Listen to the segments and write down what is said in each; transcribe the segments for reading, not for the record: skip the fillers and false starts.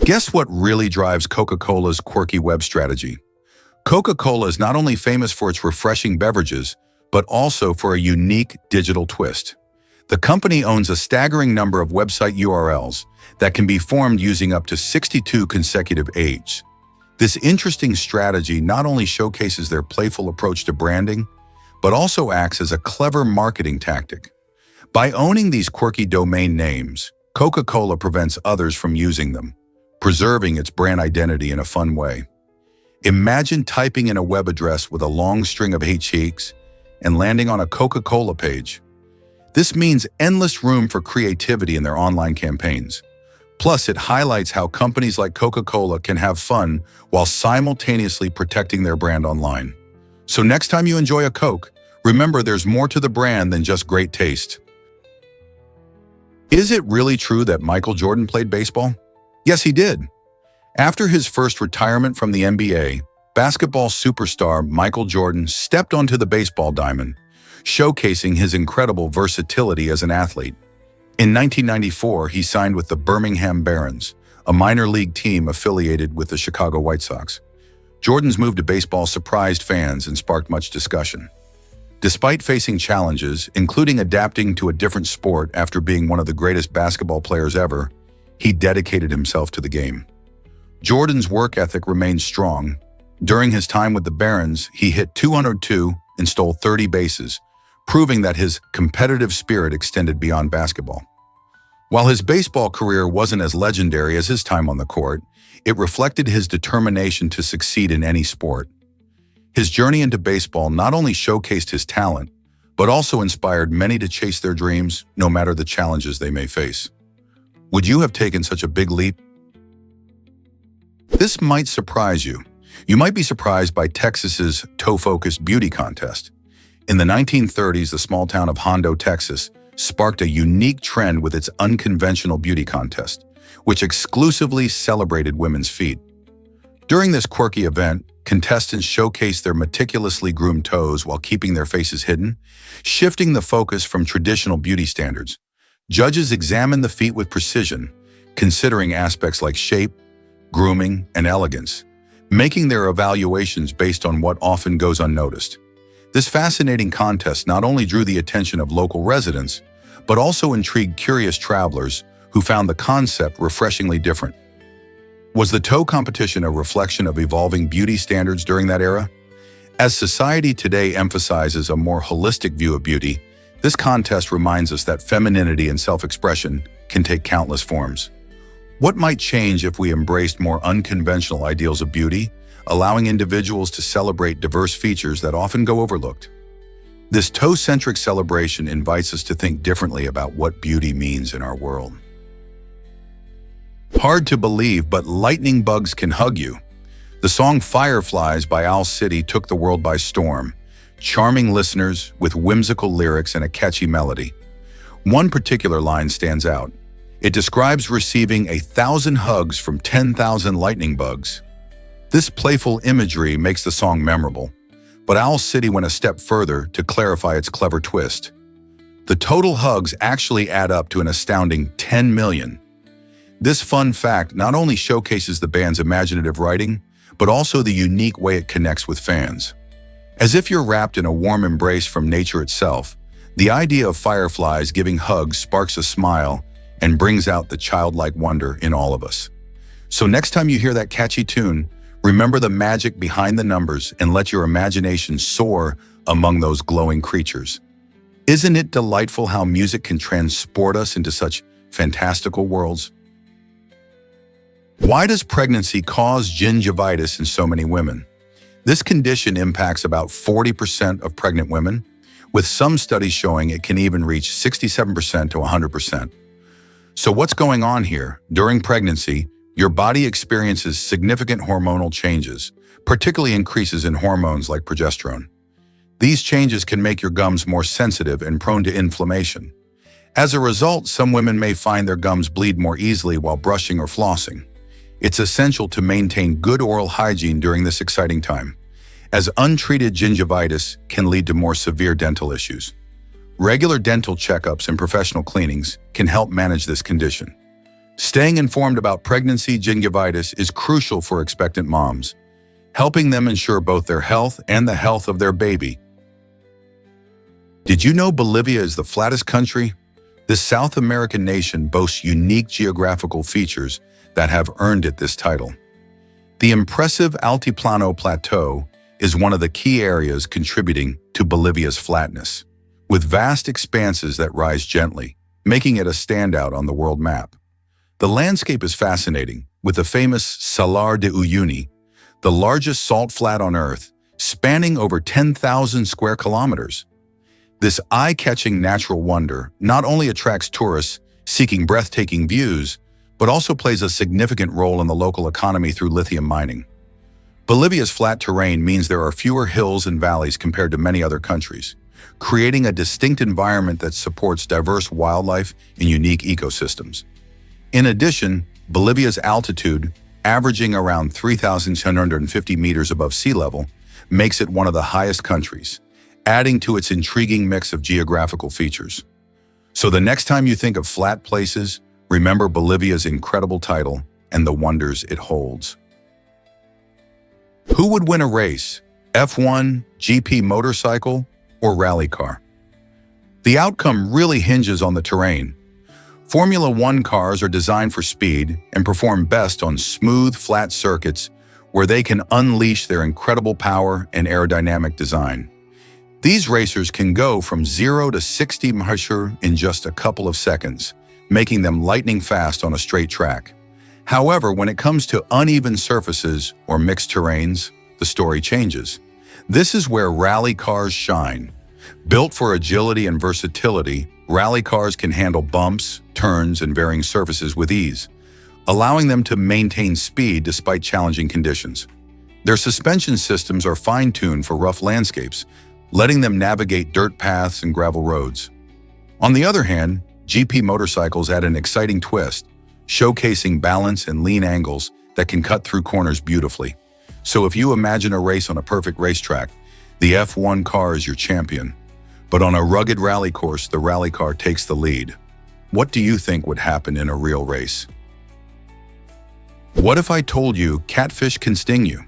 Guess what really drives Coca-Cola's quirky web strategy? Coca-Cola is not only famous for its refreshing beverages, but also for a unique digital twist. The company owns a staggering number of website URLs that can be formed using up to 62 consecutive aids. This interesting strategy not only showcases their playful approach to branding, but also acts as a clever marketing tactic. By owning these quirky domain names, Coca-Cola prevents others from using them, preserving its brand identity in a fun way. Imagine typing in a web address with a long string of cheeks and landing on a Coca-Cola page. This means endless room for creativity in their online campaigns. Plus, it highlights how companies like Coca-Cola can have fun while simultaneously protecting their brand online. So next time you enjoy a Coke, remember there's more to the brand than just great taste. Is it really true that Michael Jordan played baseball? Yes, he did. After his first retirement from the NBA, basketball superstar Michael Jordan stepped onto the baseball diamond, showcasing his incredible versatility as an athlete. In 1994, he signed with the Birmingham Barons, a minor league team affiliated with the Chicago White Sox. Jordan's move to baseball surprised fans and sparked much discussion. Despite facing challenges, including adapting to a different sport after being one of the greatest basketball players ever, he dedicated himself to the game. Jordan's work ethic remained strong. During his time with the Barons, he hit 202 and stole 30 bases, proving that his competitive spirit extended beyond basketball. While his baseball career wasn't as legendary as his time on the court, it reflected his determination to succeed in any sport. His journey into baseball not only showcased his talent, but also inspired many to chase their dreams, no matter the challenges they may face. Would you have taken such a big leap? This might surprise you. You might be surprised by Texas's toe-focused beauty contest. In the 1930s, the small town of Hondo, Texas, sparked a unique trend with its unconventional beauty contest, which exclusively celebrated women's feet. During this quirky event, contestants showcased their meticulously groomed toes while keeping their faces hidden, shifting the focus from traditional beauty standards. Judges examined the feet with precision, considering aspects like shape, grooming, and elegance, making their evaluations based on what often goes unnoticed. This fascinating contest not only drew the attention of local residents, but also intrigued curious travelers who found the concept refreshingly different. Was the toe competition a reflection of evolving beauty standards during that era? As society today emphasizes a more holistic view of beauty, this contest reminds us that femininity and self-expression can take countless forms. What might change if we embraced more unconventional ideals of beauty, allowing individuals to celebrate diverse features that often go overlooked? This toe-centric celebration invites us to think differently about what beauty means in our world. Hard to believe, but lightning bugs can hug you. The song Fireflies by Owl City took the world by storm, charming listeners with whimsical lyrics and a catchy melody. One particular line stands out. It describes receiving 1,000 hugs from 10,000 lightning bugs. This playful imagery makes the song memorable, but Owl City went a step further to clarify its clever twist. The total hugs actually add up to an astounding 10 million. This fun fact not only showcases the band's imaginative writing, but also the unique way it connects with fans. As if you're wrapped in a warm embrace from nature itself, the idea of fireflies giving hugs sparks a smile and brings out the childlike wonder in all of us. So next time you hear that catchy tune, remember the magic behind the numbers and let your imagination soar among those glowing creatures. Isn't it delightful how music can transport us into such fantastical worlds? Why does pregnancy cause gingivitis in so many women? This condition impacts about 40% of pregnant women, with some studies showing it can even reach 67% to 100%. So what's going on here? During pregnancy, your body experiences significant hormonal changes, particularly increases in hormones like progesterone. These changes can make your gums more sensitive and prone to inflammation. As a result, some women may find their gums bleed more easily while brushing or flossing. It's essential to maintain good oral hygiene during this exciting time, as untreated gingivitis can lead to more severe dental issues. Regular dental checkups and professional cleanings can help manage this condition. Staying informed about pregnancy gingivitis is crucial for expectant moms, helping them ensure both their health and the health of their baby. Did you know Bolivia is the flattest country? This South American nation boasts unique geographical features that have earned it this title. The impressive Altiplano Plateau is one of the key areas contributing to Bolivia's flatness, with vast expanses that rise gently, making it a standout on the world map. The landscape is fascinating, with the famous Salar de Uyuni, the largest salt flat on Earth, spanning over 10,000 square kilometers. This eye-catching natural wonder not only attracts tourists seeking breathtaking views, but also plays a significant role in the local economy through lithium mining. Bolivia's flat terrain means there are fewer hills and valleys compared to many other countries, creating a distinct environment that supports diverse wildlife and unique ecosystems. In addition, Bolivia's altitude, averaging around 3,750 meters above sea level, makes it one of the highest countries, adding to its intriguing mix of geographical features. So the next time you think of flat places, remember Bolivia's incredible title and the wonders it holds. Who would win a race? F1, GP motorcycle, or rally car? The outcome really hinges on the terrain. Formula One cars are designed for speed and perform best on smooth, flat circuits where they can unleash their incredible power and aerodynamic design. These racers can go from 0 to 60 mph in just a couple of seconds, making them lightning fast on a straight track. However, when it comes to uneven surfaces or mixed terrains, the story changes. This is where rally cars shine. Built for agility and versatility, rally cars can handle bumps, turns, and varying surfaces with ease, allowing them to maintain speed despite challenging conditions. Their suspension systems are fine-tuned for rough landscapes, letting them navigate dirt paths and gravel roads. On the other hand, GP motorcycles add an exciting twist, showcasing balance and lean angles that can cut through corners beautifully. So if you imagine a race on a perfect racetrack, the F1 car is your champion. But on a rugged rally course, the rally car takes the lead. What do you think would happen in a real race? What if I told you catfish can sting you?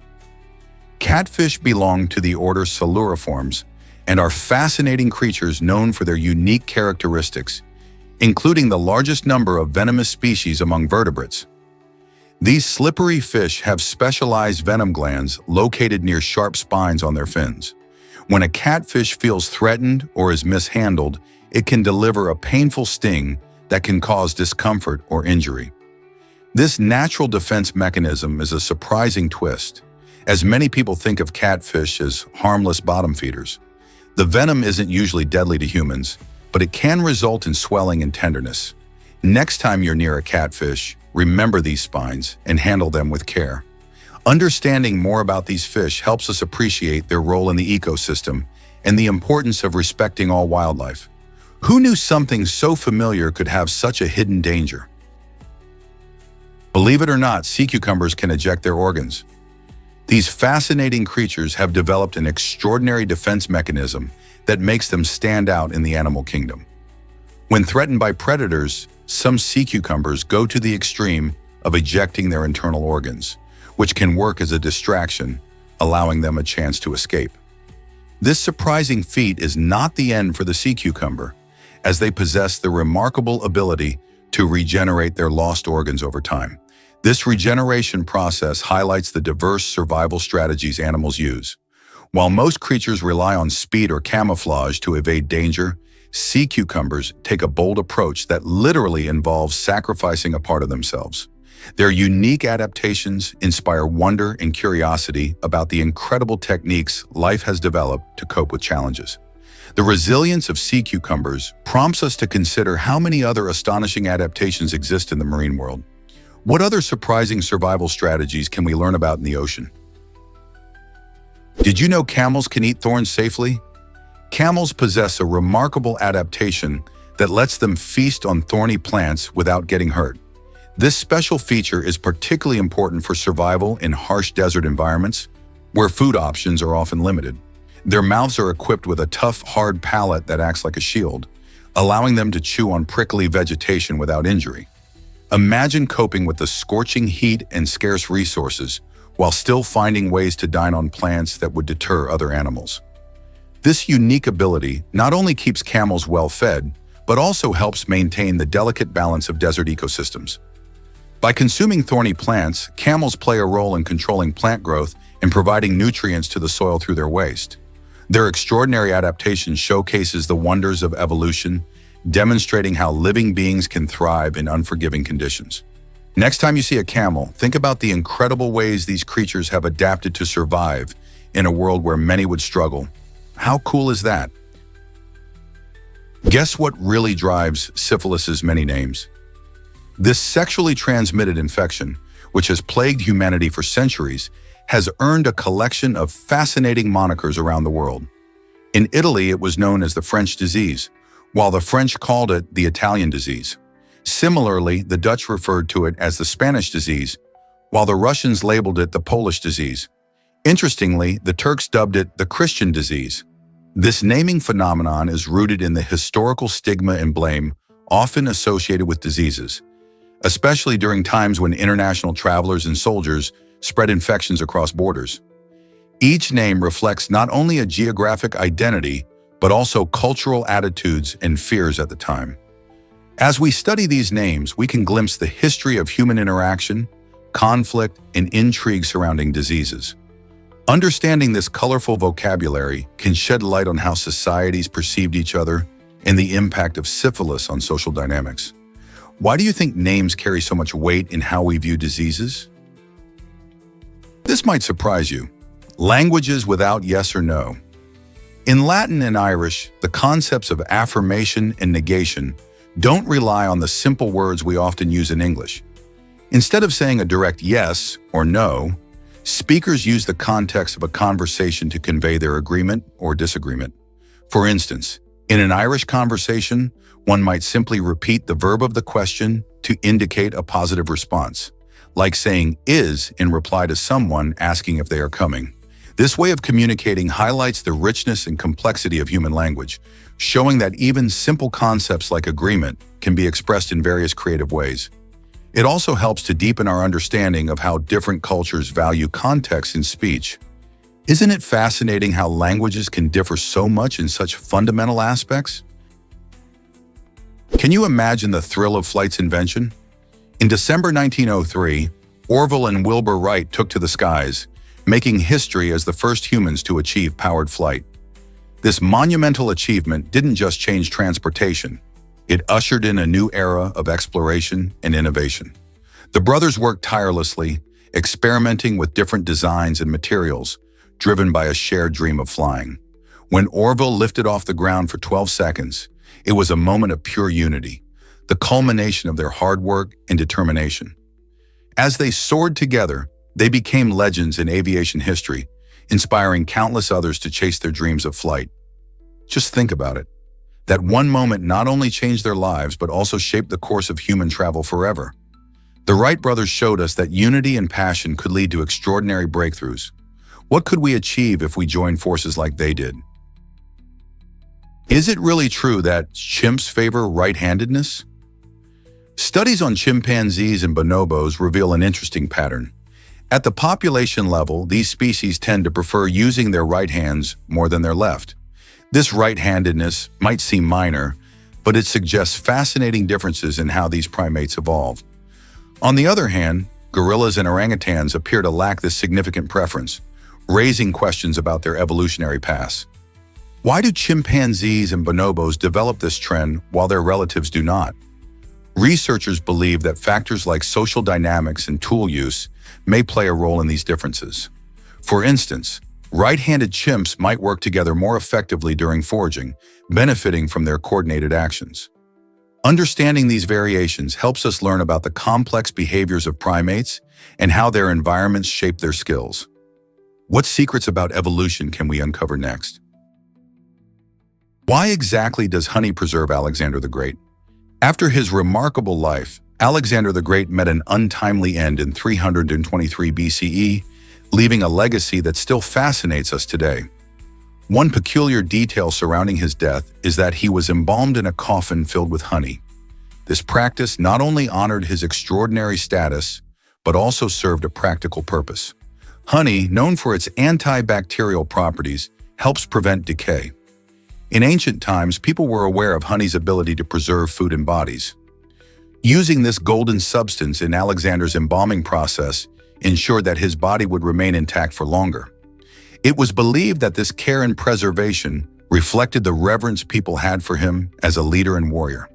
Catfish belong to the order Siluriformes and are fascinating creatures known for their unique characteristics, including the largest number of venomous species among vertebrates. These slippery fish have specialized venom glands located near sharp spines on their fins. When a catfish feels threatened or is mishandled, it can deliver a painful sting that can cause discomfort or injury. This natural defense mechanism is a surprising twist, as many people think of catfish as harmless bottom feeders. The venom isn't usually deadly to humans, but it can result in swelling and tenderness. Next time you're near a catfish, remember these spines and handle them with care. Understanding more about these fish helps us appreciate their role in the ecosystem and the importance of respecting all wildlife. Who knew something so familiar could have such a hidden danger? Believe it or not, sea cucumbers can eject their organs. These fascinating creatures have developed an extraordinary defense mechanism that makes them stand out in the animal kingdom. When threatened by predators, some sea cucumbers go to the extreme of ejecting their internal organs, which can work as a distraction, allowing them a chance to escape. This surprising feat is not the end for the sea cucumber, as they possess the remarkable ability to regenerate their lost organs over time. This regeneration process highlights the diverse survival strategies animals use. While most creatures rely on speed or camouflage to evade danger, sea cucumbers take a bold approach that literally involves sacrificing a part of themselves. Their unique adaptations inspire wonder and curiosity about the incredible techniques life has developed to cope with challenges. The resilience of sea cucumbers prompts us to consider how many other astonishing adaptations exist in the marine world. What other surprising survival strategies can we learn about in the ocean? Did you know camels can eat thorns safely? Camels possess a remarkable adaptation that lets them feast on thorny plants without getting hurt. This special feature is particularly important for survival in harsh desert environments, where food options are often limited. Their mouths are equipped with a tough, hard palate that acts like a shield, allowing them to chew on prickly vegetation without injury. Imagine coping with the scorching heat and scarce resources while still finding ways to dine on plants that would deter other animals. This unique ability not only keeps camels well-fed, but also helps maintain the delicate balance of desert ecosystems. By consuming thorny plants, camels play a role in controlling plant growth and providing nutrients to the soil through their waste. Their extraordinary adaptation showcases the wonders of evolution, demonstrating how living beings can thrive in unforgiving conditions. Next time you see a camel, think about the incredible ways these creatures have adapted to survive in a world where many would struggle. How cool is that? Guess what really drives syphilis's many names? This sexually transmitted infection, which has plagued humanity for centuries, has earned a collection of fascinating monikers around the world. In Italy, it was known as the French disease, while the French called it the Italian disease. Similarly, the Dutch referred to it as the Spanish disease, while the Russians labeled it the Polish disease. Interestingly, the Turks dubbed it the Christian disease. This naming phenomenon is rooted in the historical stigma and blame often associated with diseases, especially during times when international travelers and soldiers spread infections across borders. Each name reflects not only a geographic identity, but also cultural attitudes and fears at the time. As we study these names, we can glimpse the history of human interaction, conflict, and intrigue surrounding diseases. Understanding this colorful vocabulary can shed light on how societies perceived each other and the impact of syphilis on social dynamics. Why do you think names carry so much weight in how we view diseases? This might surprise you. Languages without yes or no. In Latin and Irish, the concepts of affirmation and negation don't rely on the simple words we often use in English. Instead of saying a direct yes or no, speakers use the context of a conversation to convey their agreement or disagreement. For instance, in an Irish conversation, one might simply repeat the verb of the question to indicate a positive response, like saying is in reply to someone asking if they are coming. This way of communicating highlights the richness and complexity of human language, showing that even simple concepts like agreement can be expressed in various creative ways. It also helps to deepen our understanding of how different cultures value context in speech. Isn't it fascinating how languages can differ so much in such fundamental aspects? Can you imagine the thrill of flight's invention? In December 1903, Orville and Wilbur Wright took to the skies, making history as the first humans to achieve powered flight. This monumental achievement didn't just change transportation. It ushered in a new era of exploration and innovation. The brothers worked tirelessly, experimenting with different designs and materials, driven by a shared dream of flying. When Orville lifted off the ground for 12 seconds, it was a moment of pure unity, the culmination of their hard work and determination. As they soared together, they became legends in aviation history, inspiring countless others to chase their dreams of flight. Just think about it. That one moment not only changed their lives, but also shaped the course of human travel forever. The Wright brothers showed us that unity and passion could lead to extraordinary breakthroughs. What could we achieve if we joined forces like they did? Is it really true that chimps favor right-handedness? Studies on chimpanzees and bonobos reveal an interesting pattern. At the population level, these species tend to prefer using their right hands more than their left. This right-handedness might seem minor, but it suggests fascinating differences in how these primates evolved. On the other hand, gorillas and orangutans appear to lack this significant preference, raising questions about their evolutionary past. Why do chimpanzees and bonobos develop this trend while their relatives do not? Researchers believe that factors like social dynamics and tool use may play a role in these differences. For instance, right-handed chimps might work together more effectively during foraging, benefiting from their coordinated actions. Understanding these variations helps us learn about the complex behaviors of primates and how their environments shape their skills. What secrets about evolution can we uncover next? Why exactly does honey preserve Alexander the Great? After his remarkable life, Alexander the Great met an untimely end in 323 BCE, leaving a legacy that still fascinates us today. One peculiar detail surrounding his death is that he was embalmed in a coffin filled with honey. This practice not only honored his extraordinary status, but also served a practical purpose. Honey, known for its antibacterial properties, helps prevent decay. In ancient times, people were aware of honey's ability to preserve food in bodies. Using this golden substance in Alexander's embalming process ensured that his body would remain intact for longer. It was believed that this care and preservation reflected the reverence people had for him as a leader and warrior.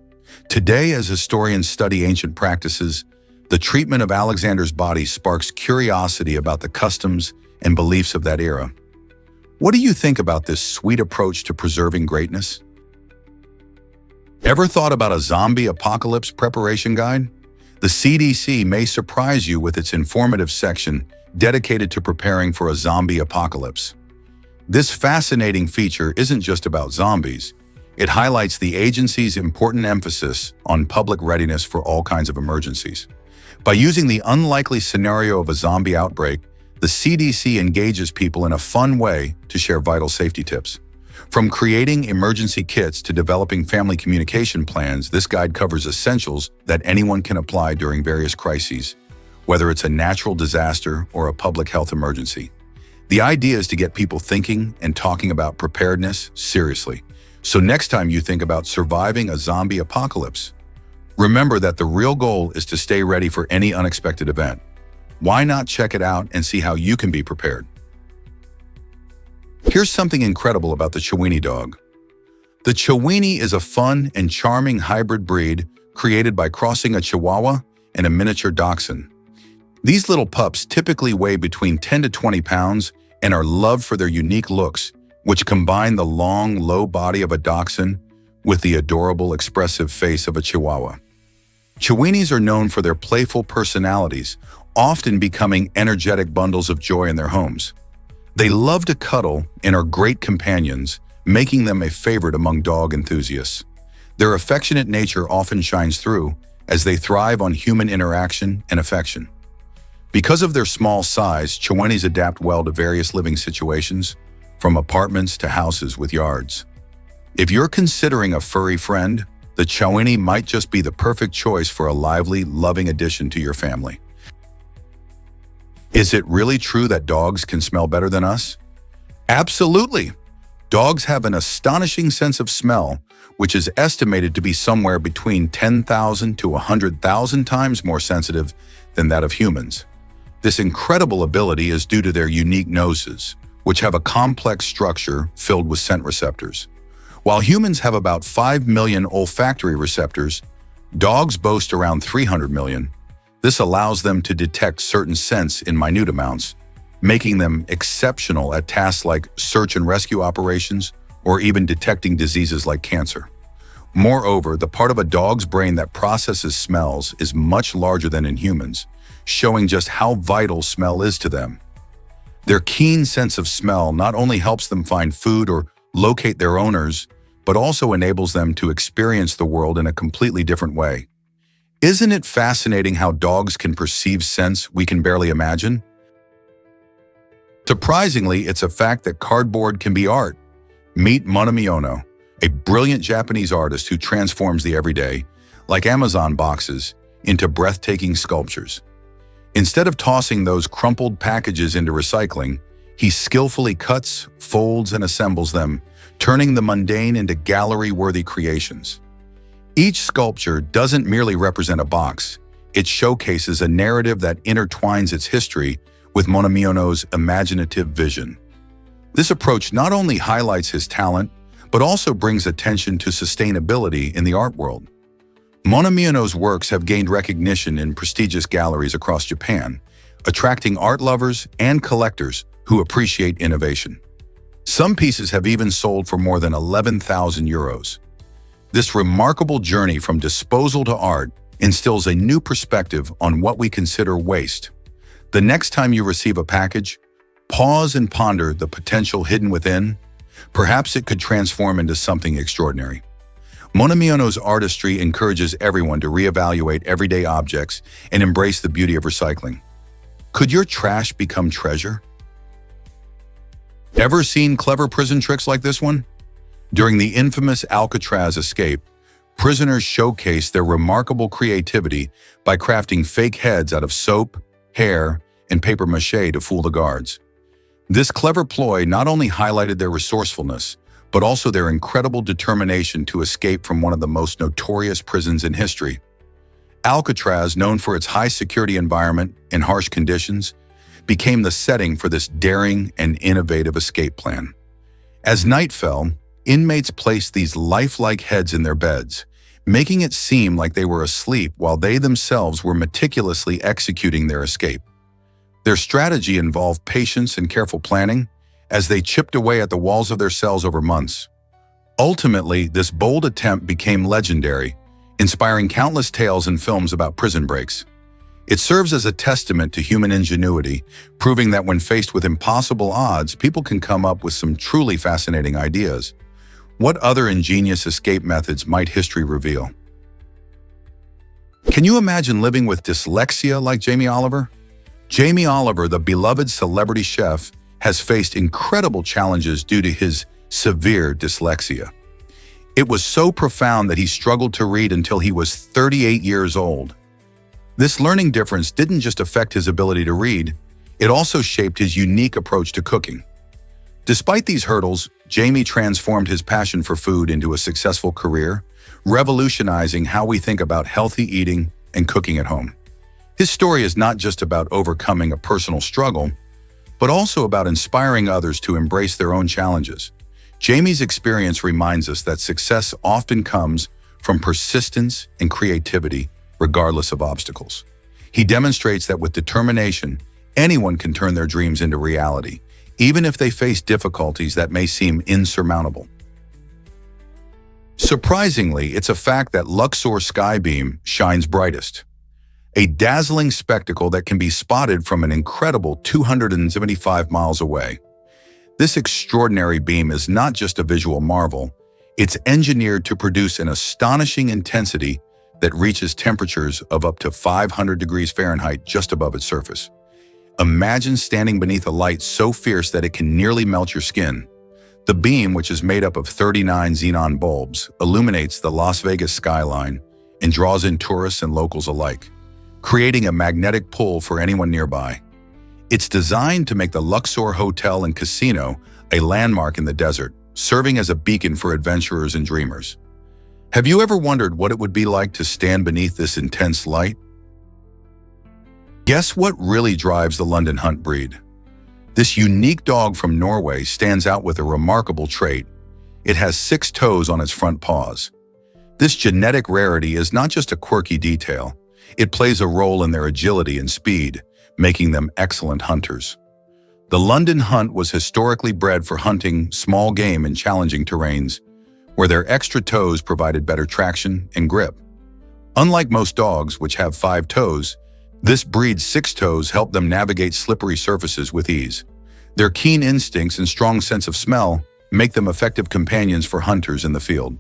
Today, as historians study ancient practices, the treatment of Alexander's body sparks curiosity about the customs and beliefs of that era. What do you think about this sweet approach to preserving greatness? Ever thought about a zombie apocalypse preparation guide? The CDC may surprise you with its informative section dedicated to preparing for a zombie apocalypse. This fascinating feature isn't just about zombies. It highlights the agency's important emphasis on public readiness for all kinds of emergencies. By using the unlikely scenario of a zombie outbreak, the CDC engages people in a fun way to share vital safety tips. From creating emergency kits to developing family communication plans, this guide covers essentials that anyone can apply during various crises, whether it's a natural disaster or a public health emergency. The idea is to get people thinking and talking about preparedness seriously. So next time you think about surviving a zombie apocalypse, remember that the real goal is to stay ready for any unexpected event. Why not check it out and see how you can be prepared? Here's something incredible about the Chiweenie dog. The Chiweenie is a fun and charming hybrid breed created by crossing a Chihuahua and a miniature dachshund. These little pups typically weigh between 10 to 20 pounds and are loved for their unique looks, which combine the long, low body of a dachshund with the adorable, expressive face of a Chihuahua. Chiweenies are known for their playful personalities, often becoming energetic bundles of joy in their homes. They love to cuddle and are great companions, making them a favorite among dog enthusiasts. Their affectionate nature often shines through as they thrive on human interaction and affection. Because of their small size, Chiweenies adapt well to various living situations, from apartments to houses with yards. If you're considering a furry friend, the Chiweenie might just be the perfect choice for a lively, loving addition to your family. Is it really true that dogs can smell better than us? Absolutely! Dogs have an astonishing sense of smell, which is estimated to be somewhere between 10,000 to 100,000 times more sensitive than that of humans. This incredible ability is due to their unique noses, which have a complex structure filled with scent receptors. While humans have about 5 million olfactory receptors, dogs boast around 300 million. This allows them to detect certain scents in minute amounts, making them exceptional at tasks like search and rescue operations or even detecting diseases like cancer. Moreover, the part of a dog's brain that processes smells is much larger than in humans, showing just how vital smell is to them. Their keen sense of smell not only helps them find food or locate their owners, but also enables them to experience the world in a completely different way. Isn't it fascinating how dogs can perceive scents we can barely imagine? Surprisingly, it's a fact that cardboard can be art. Meet Monomiono, a brilliant Japanese artist who transforms the everyday, like Amazon boxes, into breathtaking sculptures. Instead of tossing those crumpled packages into recycling, he skillfully cuts, folds, and assembles them, turning the mundane into gallery-worthy creations. Each sculpture doesn't merely represent a box, it showcases a narrative that intertwines its history with Monomiono's imaginative vision. This approach not only highlights his talent, but also brings attention to sustainability in the art world. Monomiono's works have gained recognition in prestigious galleries across Japan, attracting art lovers and collectors who appreciate innovation. Some pieces have even sold for more than 11,000 euros. This remarkable journey from disposal to art instills a new perspective on what we consider waste. The next time you receive a package, pause and ponder the potential hidden within. Perhaps it could transform into something extraordinary. Monomiono's artistry encourages everyone to reevaluate everyday objects and embrace the beauty of recycling. Could your trash become treasure? Ever seen clever prison tricks like this one? During the infamous Alcatraz escape, prisoners showcased their remarkable creativity by crafting fake heads out of soap, hair, and papier-mâché to fool the guards. This clever ploy not only highlighted their resourcefulness, but also their incredible determination to escape from one of the most notorious prisons in history. Alcatraz, known for its high-security environment and harsh conditions, became the setting for this daring and innovative escape plan. As night fell, inmates placed these lifelike heads in their beds, making it seem like they were asleep while they themselves were meticulously executing their escape. Their strategy involved patience and careful planning as they chipped away at the walls of their cells over months. Ultimately, this bold attempt became legendary, inspiring countless tales and films about prison breaks. It serves as a testament to human ingenuity, proving that when faced with impossible odds, people can come up with some truly fascinating ideas. What other ingenious escape methods might history reveal? Can you imagine living with dyslexia like Jamie Oliver? Jamie Oliver, the beloved celebrity chef, has faced incredible challenges due to his severe dyslexia. It was so profound that he struggled to read until he was 38 years old. This learning difference didn't just affect his ability to read, it also shaped his unique approach to cooking. Despite these hurdles, Jamie transformed his passion for food into a successful career, revolutionizing how we think about healthy eating and cooking at home. His story is not just about overcoming a personal struggle, but also about inspiring others to embrace their own challenges. Jamie's experience reminds us that success often comes from persistence and creativity, regardless of obstacles. He demonstrates that with determination, anyone can turn their dreams into reality, even if they face difficulties that may seem insurmountable. Surprisingly, it's a fact that Luxor Skybeam shines brightest, a dazzling spectacle that can be spotted from an incredible 275 miles away. This extraordinary beam is not just a visual marvel, it's engineered to produce an astonishing intensity that reaches temperatures of up to 500 degrees Fahrenheit just above its surface. Imagine standing beneath a light so fierce that it can nearly melt your skin. The beam, which is made up of 39 xenon bulbs, illuminates the Las Vegas skyline and draws in tourists and locals alike, creating a magnetic pull for anyone nearby. It's designed to make the Luxor Hotel and Casino a landmark in the desert, serving as a beacon for adventurers and dreamers. Have you ever wondered what it would be like to stand beneath this intense light? Guess what really drives the London Hunt breed? This unique dog from Norway stands out with a remarkable trait. It has 6 toes on its front paws. This genetic rarity is not just a quirky detail. It plays a role in their agility and speed, making them excellent hunters. The London Hunt was historically bred for hunting small game in challenging terrains, where their extra toes provided better traction and grip. Unlike most dogs, which have 5 toes, this breed's 6 toes help them navigate slippery surfaces with ease. Their keen instincts and strong sense of smell make them effective companions for hunters in the field.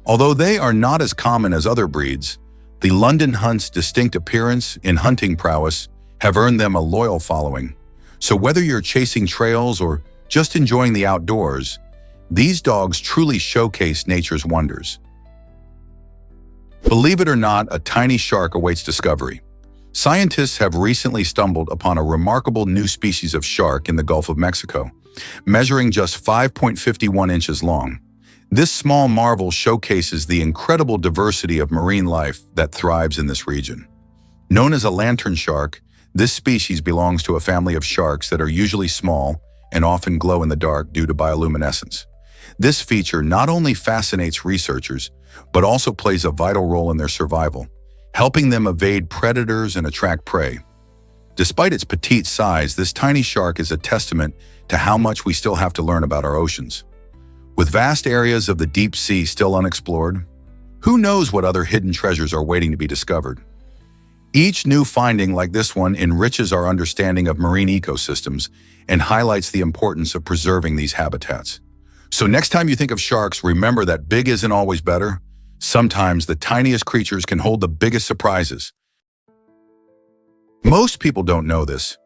Although they are not as common as other breeds, the London Hunt's distinct appearance and hunting prowess have earned them a loyal following. So whether you're chasing trails or just enjoying the outdoors, these dogs truly showcase nature's wonders. Believe it or not, a tiny shark awaits discovery. Scientists have recently stumbled upon a remarkable new species of shark in the Gulf of Mexico, measuring just 5.51 inches long. This small marvel showcases the incredible diversity of marine life that thrives in this region. Known as a lantern shark, this species belongs to a family of sharks that are usually small and often glow in the dark due to bioluminescence. This feature not only fascinates researchers, but also plays a vital role in their survival, helping them evade predators and attract prey. Despite its petite size, this tiny shark is a testament to how much we still have to learn about our oceans. With vast areas of the deep sea still unexplored, who knows what other hidden treasures are waiting to be discovered? Each new finding like this one enriches our understanding of marine ecosystems and highlights the importance of preserving these habitats. So next time you think of sharks, remember that big isn't always better. Sometimes the tiniest creatures can hold the biggest surprises. Most people don't know this,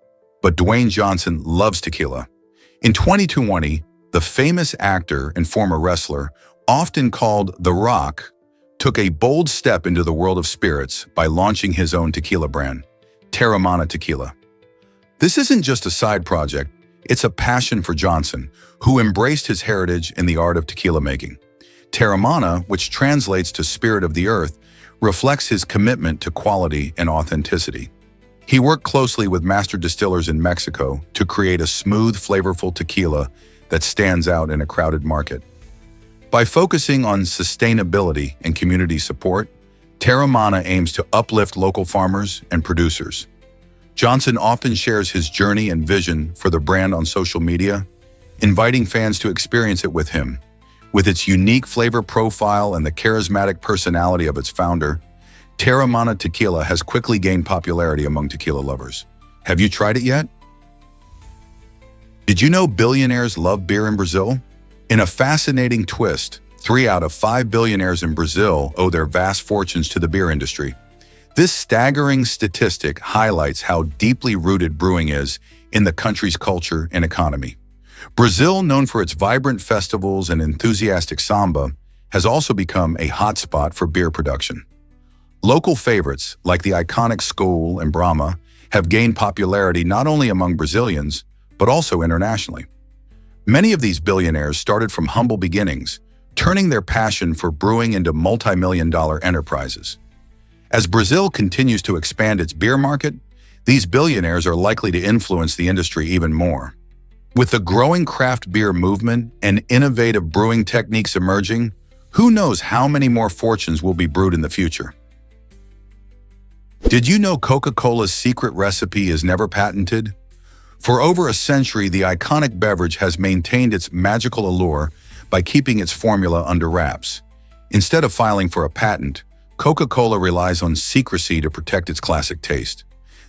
but Dwayne Johnson loves tequila. In 2020, the famous actor and former wrestler, often called The Rock, took a bold step into the world of spirits by launching his own tequila brand, Terramana Tequila. This isn't just a side project, it's a passion for Johnson, who embraced his heritage in the art of tequila making. Terramana, which translates to spirit of the earth, reflects his commitment to quality and authenticity. He worked closely with master distillers in Mexico to create a smooth, flavorful tequila that stands out in a crowded market. By focusing on sustainability and community support, Terramana aims to uplift local farmers and producers. Johnson often shares his journey and vision for the brand on social media, inviting fans to experience it with him. With its unique flavor profile and the charismatic personality of its founder, Terramana Tequila has quickly gained popularity among tequila lovers. Have you tried it yet? Did you know billionaires love beer in Brazil? In a fascinating twist, 3 out of 5 billionaires in Brazil owe their vast fortunes to the beer industry. This staggering statistic highlights how deeply rooted brewing is in the country's culture and economy. Brazil, known for its vibrant festivals and enthusiastic samba, has also become a hotspot for beer production. Local favorites, like the iconic Skol and Brahma, have gained popularity not only among Brazilians, but also internationally. Many of these billionaires started from humble beginnings, turning their passion for brewing into multi-million-dollar enterprises. As Brazil continues to expand its beer market, these billionaires are likely to influence the industry even more. With the growing craft beer movement and innovative brewing techniques emerging, who knows how many more fortunes will be brewed in the future? Did you know Coca-Cola's secret recipe is never patented? For over a century, the iconic beverage has maintained its magical allure by keeping its formula under wraps. Instead of filing for a patent, Coca-Cola relies on secrecy to protect its classic taste.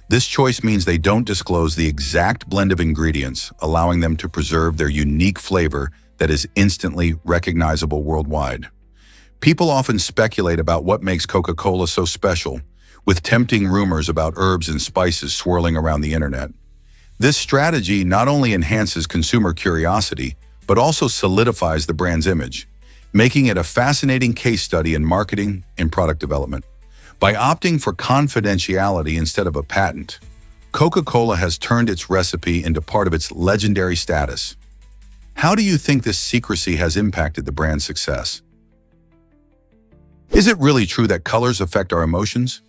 This choice means they don't disclose the exact blend of ingredients, allowing them to preserve their unique flavor that is instantly recognizable worldwide. People often speculate about what makes Coca-Cola so special, with tempting rumors about herbs and spices swirling around the internet. This strategy not only enhances consumer curiosity, but also solidifies the brand's image, making it a fascinating case study in marketing and product development. By opting for confidentiality instead of a patent, Coca-Cola has turned its recipe into part of its legendary status. How do you think this secrecy has impacted the brand's success? Is it really true that colors affect our emotions?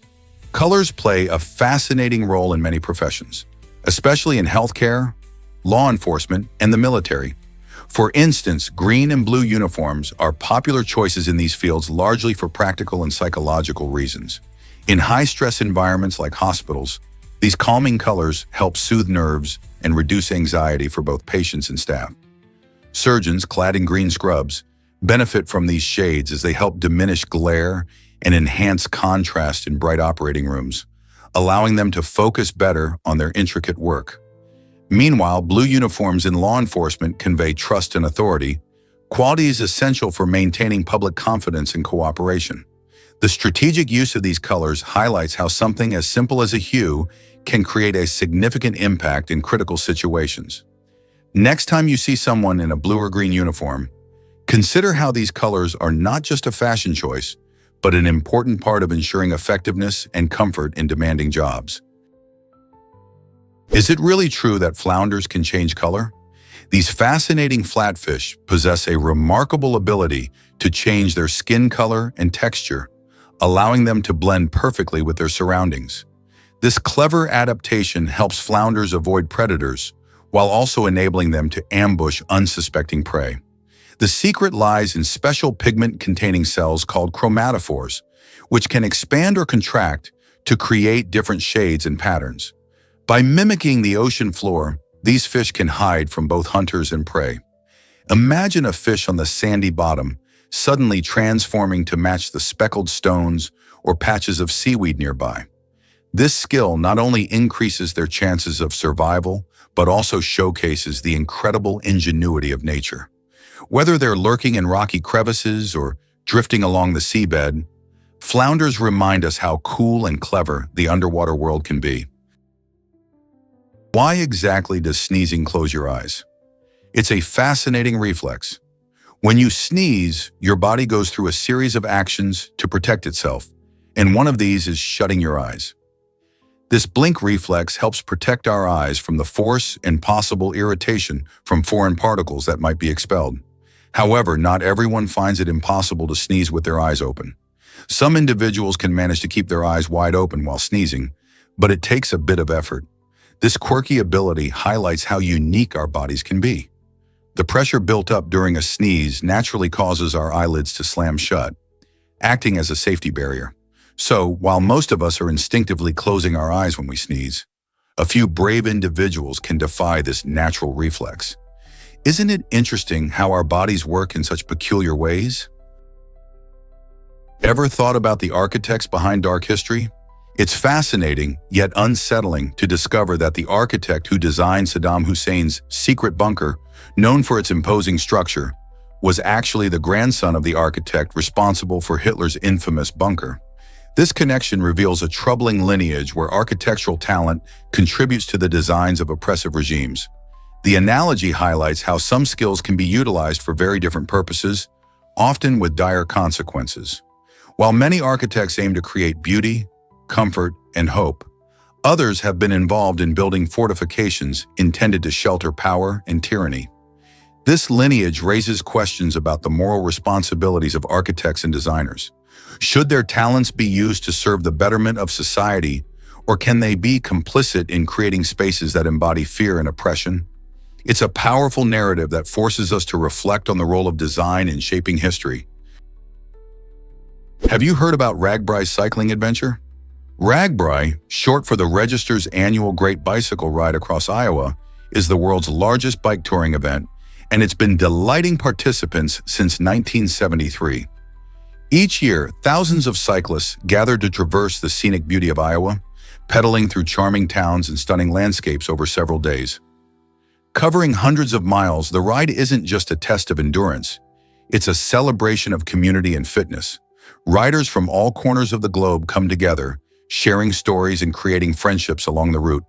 Colors play a fascinating role in many professions, especially in healthcare, law enforcement, and the military. For instance, green and blue uniforms are popular choices in these fields largely for practical and psychological reasons. In high-stress environments like hospitals, these calming colors help soothe nerves and reduce anxiety for both patients and staff. Surgeons, clad in green scrubs, benefit from these shades as they help diminish glare and enhance contrast in bright operating rooms, allowing them to focus better on their intricate work. Meanwhile, blue uniforms in law enforcement convey trust and authority, qualities essential for maintaining public confidence and cooperation. The strategic use of these colors highlights how something as simple as a hue can create a significant impact in critical situations. Next time you see someone in a blue or green uniform, consider how these colors are not just a fashion choice, but an important part of ensuring effectiveness and comfort in demanding jobs. Is it really true that flounders can change color? These fascinating flatfish possess a remarkable ability to change their skin color and texture, allowing them to blend perfectly with their surroundings. This clever adaptation helps flounders avoid predators, while also enabling them to ambush unsuspecting prey. The secret lies in special pigment-containing cells called chromatophores, which can expand or contract to create different shades and patterns. By mimicking the ocean floor, these fish can hide from both hunters and prey. Imagine a fish on the sandy bottom suddenly transforming to match the speckled stones or patches of seaweed nearby. This skill not only increases their chances of survival, but also showcases the incredible ingenuity of nature. Whether they're lurking in rocky crevices or drifting along the seabed, flounders remind us how cool and clever the underwater world can be. Why exactly does sneezing close your eyes? It's a fascinating reflex. When you sneeze, your body goes through a series of actions to protect itself, and one of these is shutting your eyes. This blink reflex helps protect our eyes from the force and possible irritation from foreign particles that might be expelled. However, not everyone finds it impossible to sneeze with their eyes open. Some individuals can manage to keep their eyes wide open while sneezing, but it takes a bit of effort. This quirky ability highlights how unique our bodies can be. The pressure built up during a sneeze naturally causes our eyelids to slam shut, acting as a safety barrier. So, while most of us are instinctively closing our eyes when we sneeze, a few brave individuals can defy this natural reflex. Isn't it interesting how our bodies work in such peculiar ways? Ever thought about the architects behind dark history? It's fascinating, yet unsettling, to discover that the architect who designed Saddam Hussein's secret bunker, known for its imposing structure, was actually the grandson of the architect responsible for Hitler's infamous bunker. This connection reveals a troubling lineage where architectural talent contributes to the designs of oppressive regimes. The analogy highlights how some skills can be utilized for very different purposes, often with dire consequences. While many architects aim to create beauty, comfort, and hope, others have been involved in building fortifications intended to shelter power and tyranny. This lineage raises questions about the moral responsibilities of architects and designers. Should their talents be used to serve the betterment of society, or can they be complicit in creating spaces that embody fear and oppression? It's a powerful narrative that forces us to reflect on the role of design in shaping history. Have you heard about RAGBRAI's cycling adventure? RAGBRAI, short for the Register's annual Great Bicycle Ride across Iowa, is the world's largest bike touring event, and it's been delighting participants since 1973. Each year, thousands of cyclists gather to traverse the scenic beauty of Iowa, pedaling through charming towns and stunning landscapes over several days. Covering hundreds of miles, the ride isn't just a test of endurance. It's a celebration of community and fitness. Riders from all corners of the globe come together, sharing stories and creating friendships along the route.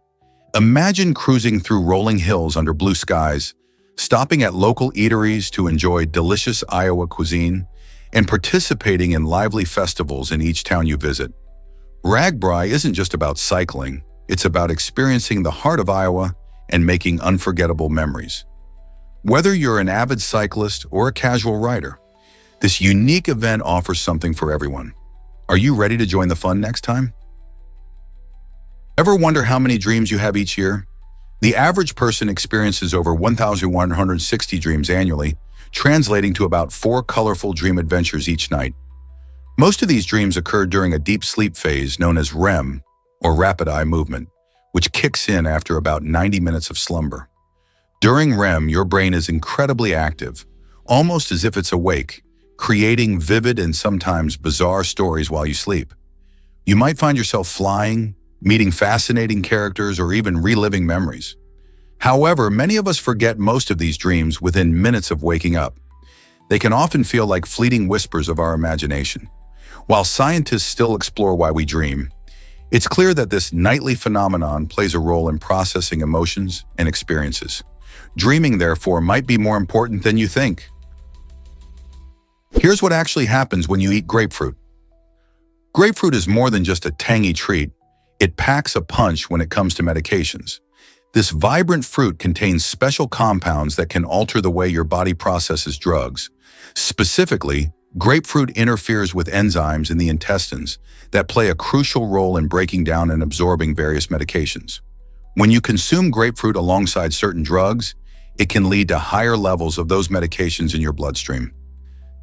Imagine cruising through rolling hills under blue skies, stopping at local eateries to enjoy delicious Iowa cuisine, and participating in lively festivals in each town you visit. RAGBRAI isn't just about cycling, it's about experiencing the heart of Iowa and making unforgettable memories. Whether you're an avid cyclist or a casual rider, this unique event offers something for everyone. Are you ready to join the fun next time? Ever wonder how many dreams you have each year? The average person experiences over 1,160 dreams annually, translating to about 4 colorful dream adventures each night. Most of these dreams occur during a deep sleep phase known as REM, or rapid eye movement, which kicks in after about 90 minutes of slumber. During REM, your brain is incredibly active, almost as if it's awake, creating vivid and sometimes bizarre stories while you sleep. You might find yourself flying, meeting fascinating characters, or even reliving memories. However, many of us forget most of these dreams within minutes of waking up. They can often feel like fleeting whispers of our imagination. While scientists still explore why we dream, it's clear that this nightly phenomenon plays a role in processing emotions and experiences. Dreaming, therefore, might be more important than you think. Here's what actually happens when you eat grapefruit. Grapefruit is more than just a tangy treat. It packs a punch when it comes to medications. This vibrant fruit contains special compounds that can alter the way your body processes drugs. Specifically, grapefruit interferes with enzymes in the intestines that play a crucial role in breaking down and absorbing various medications. When you consume grapefruit alongside certain drugs, it can lead to higher levels of those medications in your bloodstream.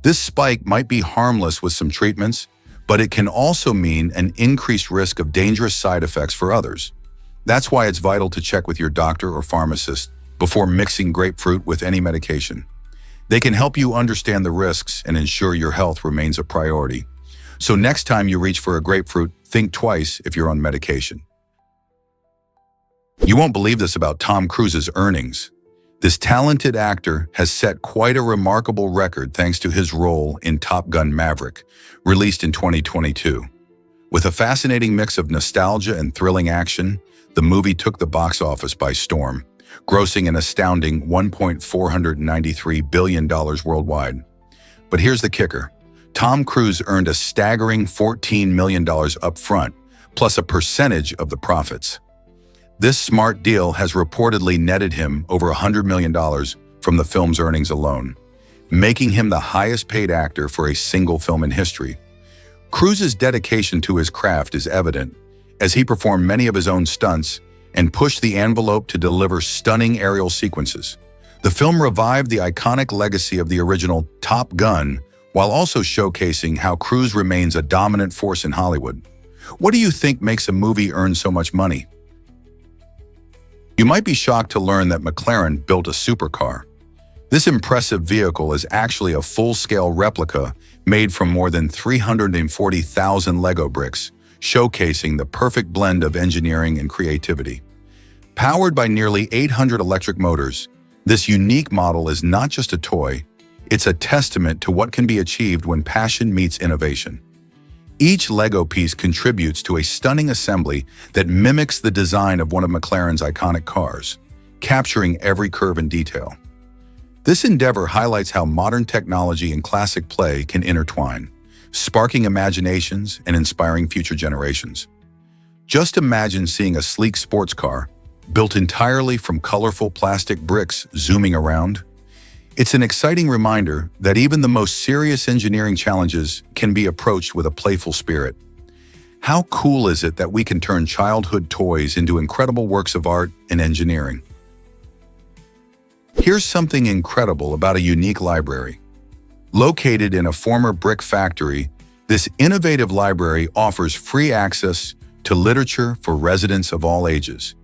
This spike might be harmless with some treatments, but it can also mean an increased risk of dangerous side effects for others. That's why it's vital to check with your doctor or pharmacist before mixing grapefruit with any medication. They can help you understand the risks and ensure your health remains a priority. So next time you reach for a grapefruit, think twice if you're on medication. You won't believe this about Tom Cruise's earnings. This talented actor has set quite a remarkable record thanks to his role in Top Gun: Maverick, released in 2022. With a fascinating mix of nostalgia and thrilling action, the movie took the box office by storm, grossing an astounding $1.493 billion worldwide. But here's the kicker. Tom Cruise earned a staggering $14 million up front, plus a percentage of the profits. This smart deal has reportedly netted him over $100 million from the film's earnings alone, making him the highest-paid actor for a single film in history. Cruise's dedication to his craft is evident, as he performed many of his own stunts and pushed the envelope to deliver stunning aerial sequences. The film revived the iconic legacy of the original Top Gun, while also showcasing how Cruise remains a dominant force in Hollywood. What do you think makes a movie earn so much money? You might be shocked to learn that McLaren built a supercar. This impressive vehicle is actually a full-scale replica made from more than 340,000 Lego bricks, showcasing the perfect blend of engineering and creativity. Powered by nearly 800 electric motors, this unique model is not just a toy, it's a testament to what can be achieved when passion meets innovation. Each Lego piece contributes to a stunning assembly that mimics the design of one of McLaren's iconic cars, capturing every curve and detail. This endeavor highlights how modern technology and classic play can intertwine, sparking imaginations and inspiring future generations. Just imagine seeing a sleek sports car, built entirely from colorful plastic bricks zooming around. It's an exciting reminder that even the most serious engineering challenges can be approached with a playful spirit. How cool is it that we can turn childhood toys into incredible works of art and engineering? Here's something incredible about a unique library. Located in a former brick factory, this innovative library offers free access to literature for residents of all ages.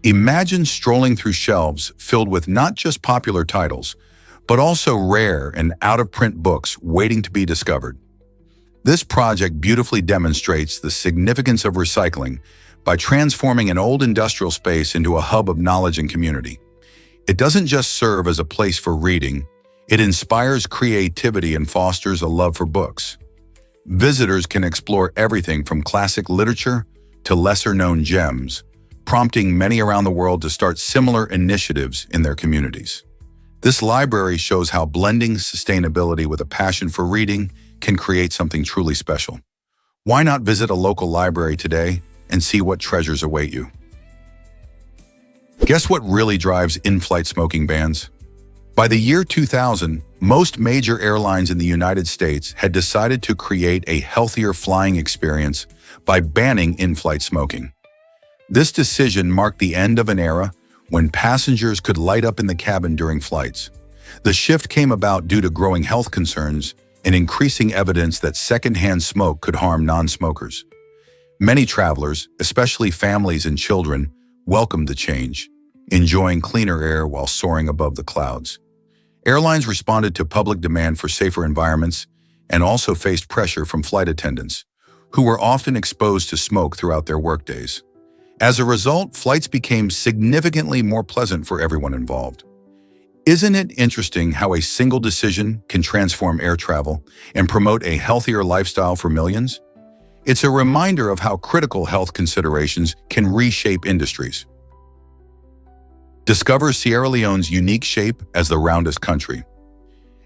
Imagine strolling through shelves filled with not just popular titles, but also rare and out-of-print books waiting to be discovered. This project beautifully demonstrates the significance of recycling by transforming an old industrial space into a hub of knowledge and community. It doesn't just serve as a place for reading, it inspires creativity and fosters a love for books. Visitors can explore everything from classic literature to lesser-known gems, prompting many around the world to start similar initiatives in their communities. This library shows how blending sustainability with a passion for reading can create something truly special. Why not visit a local library today and see what treasures await you? Guess what really drives in-flight smoking bans? By the year 2000, most major airlines in the United States had decided to create a healthier flying experience by banning in-flight smoking. This decision marked the end of an era when passengers could light up in the cabin during flights. The shift came about due to growing health concerns and increasing evidence that secondhand smoke could harm non-smokers. Many travelers, especially families and children, welcomed the change, enjoying cleaner air while soaring above the clouds. Airlines responded to public demand for safer environments and also faced pressure from flight attendants, who were often exposed to smoke throughout their workdays. As a result, flights became significantly more pleasant for everyone involved. Isn't it interesting how a single decision can transform air travel and promote a healthier lifestyle for millions? It's a reminder of how critical health considerations can reshape industries. Discover Sierra Leone's unique shape as the roundest country.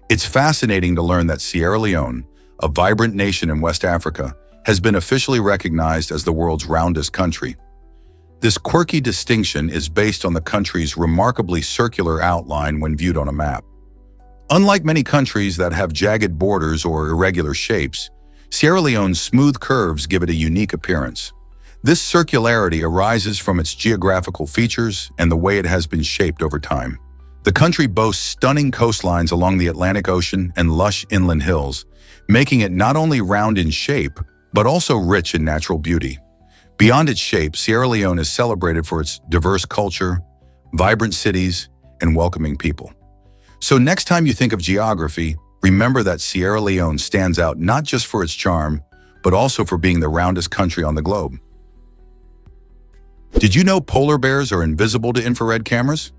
It's fascinating to learn that Sierra Leone, a vibrant nation in West Africa, has been officially recognized as the world's roundest country. This quirky distinction is based on the country's remarkably circular outline when viewed on a map. Unlike many countries that have jagged borders or irregular shapes, Sierra Leone's smooth curves give it a unique appearance. This circularity arises from its geographical features and the way it has been shaped over time. The country boasts stunning coastlines along the Atlantic Ocean and lush inland hills, making it not only round in shape, but also rich in natural beauty. Beyond its shape, Sierra Leone is celebrated for its diverse culture, vibrant cities, and welcoming people. So next time you think of geography, remember that Sierra Leone stands out not just for its charm, but also for being the roundest country on the globe. Did you know polar bears are invisible to infrared cameras?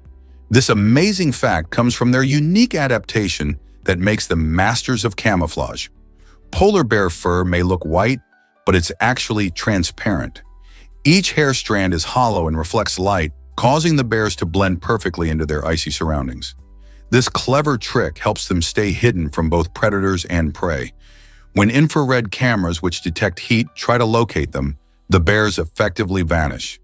This amazing fact comes from their unique adaptation that makes them masters of camouflage. Polar bear fur may look white, but it's actually transparent. Each hair strand is hollow and reflects light, causing the bears to blend perfectly into their icy surroundings. This clever trick helps them stay hidden from both predators and prey. When infrared cameras which detect heat try to locate them, the bears effectively vanish.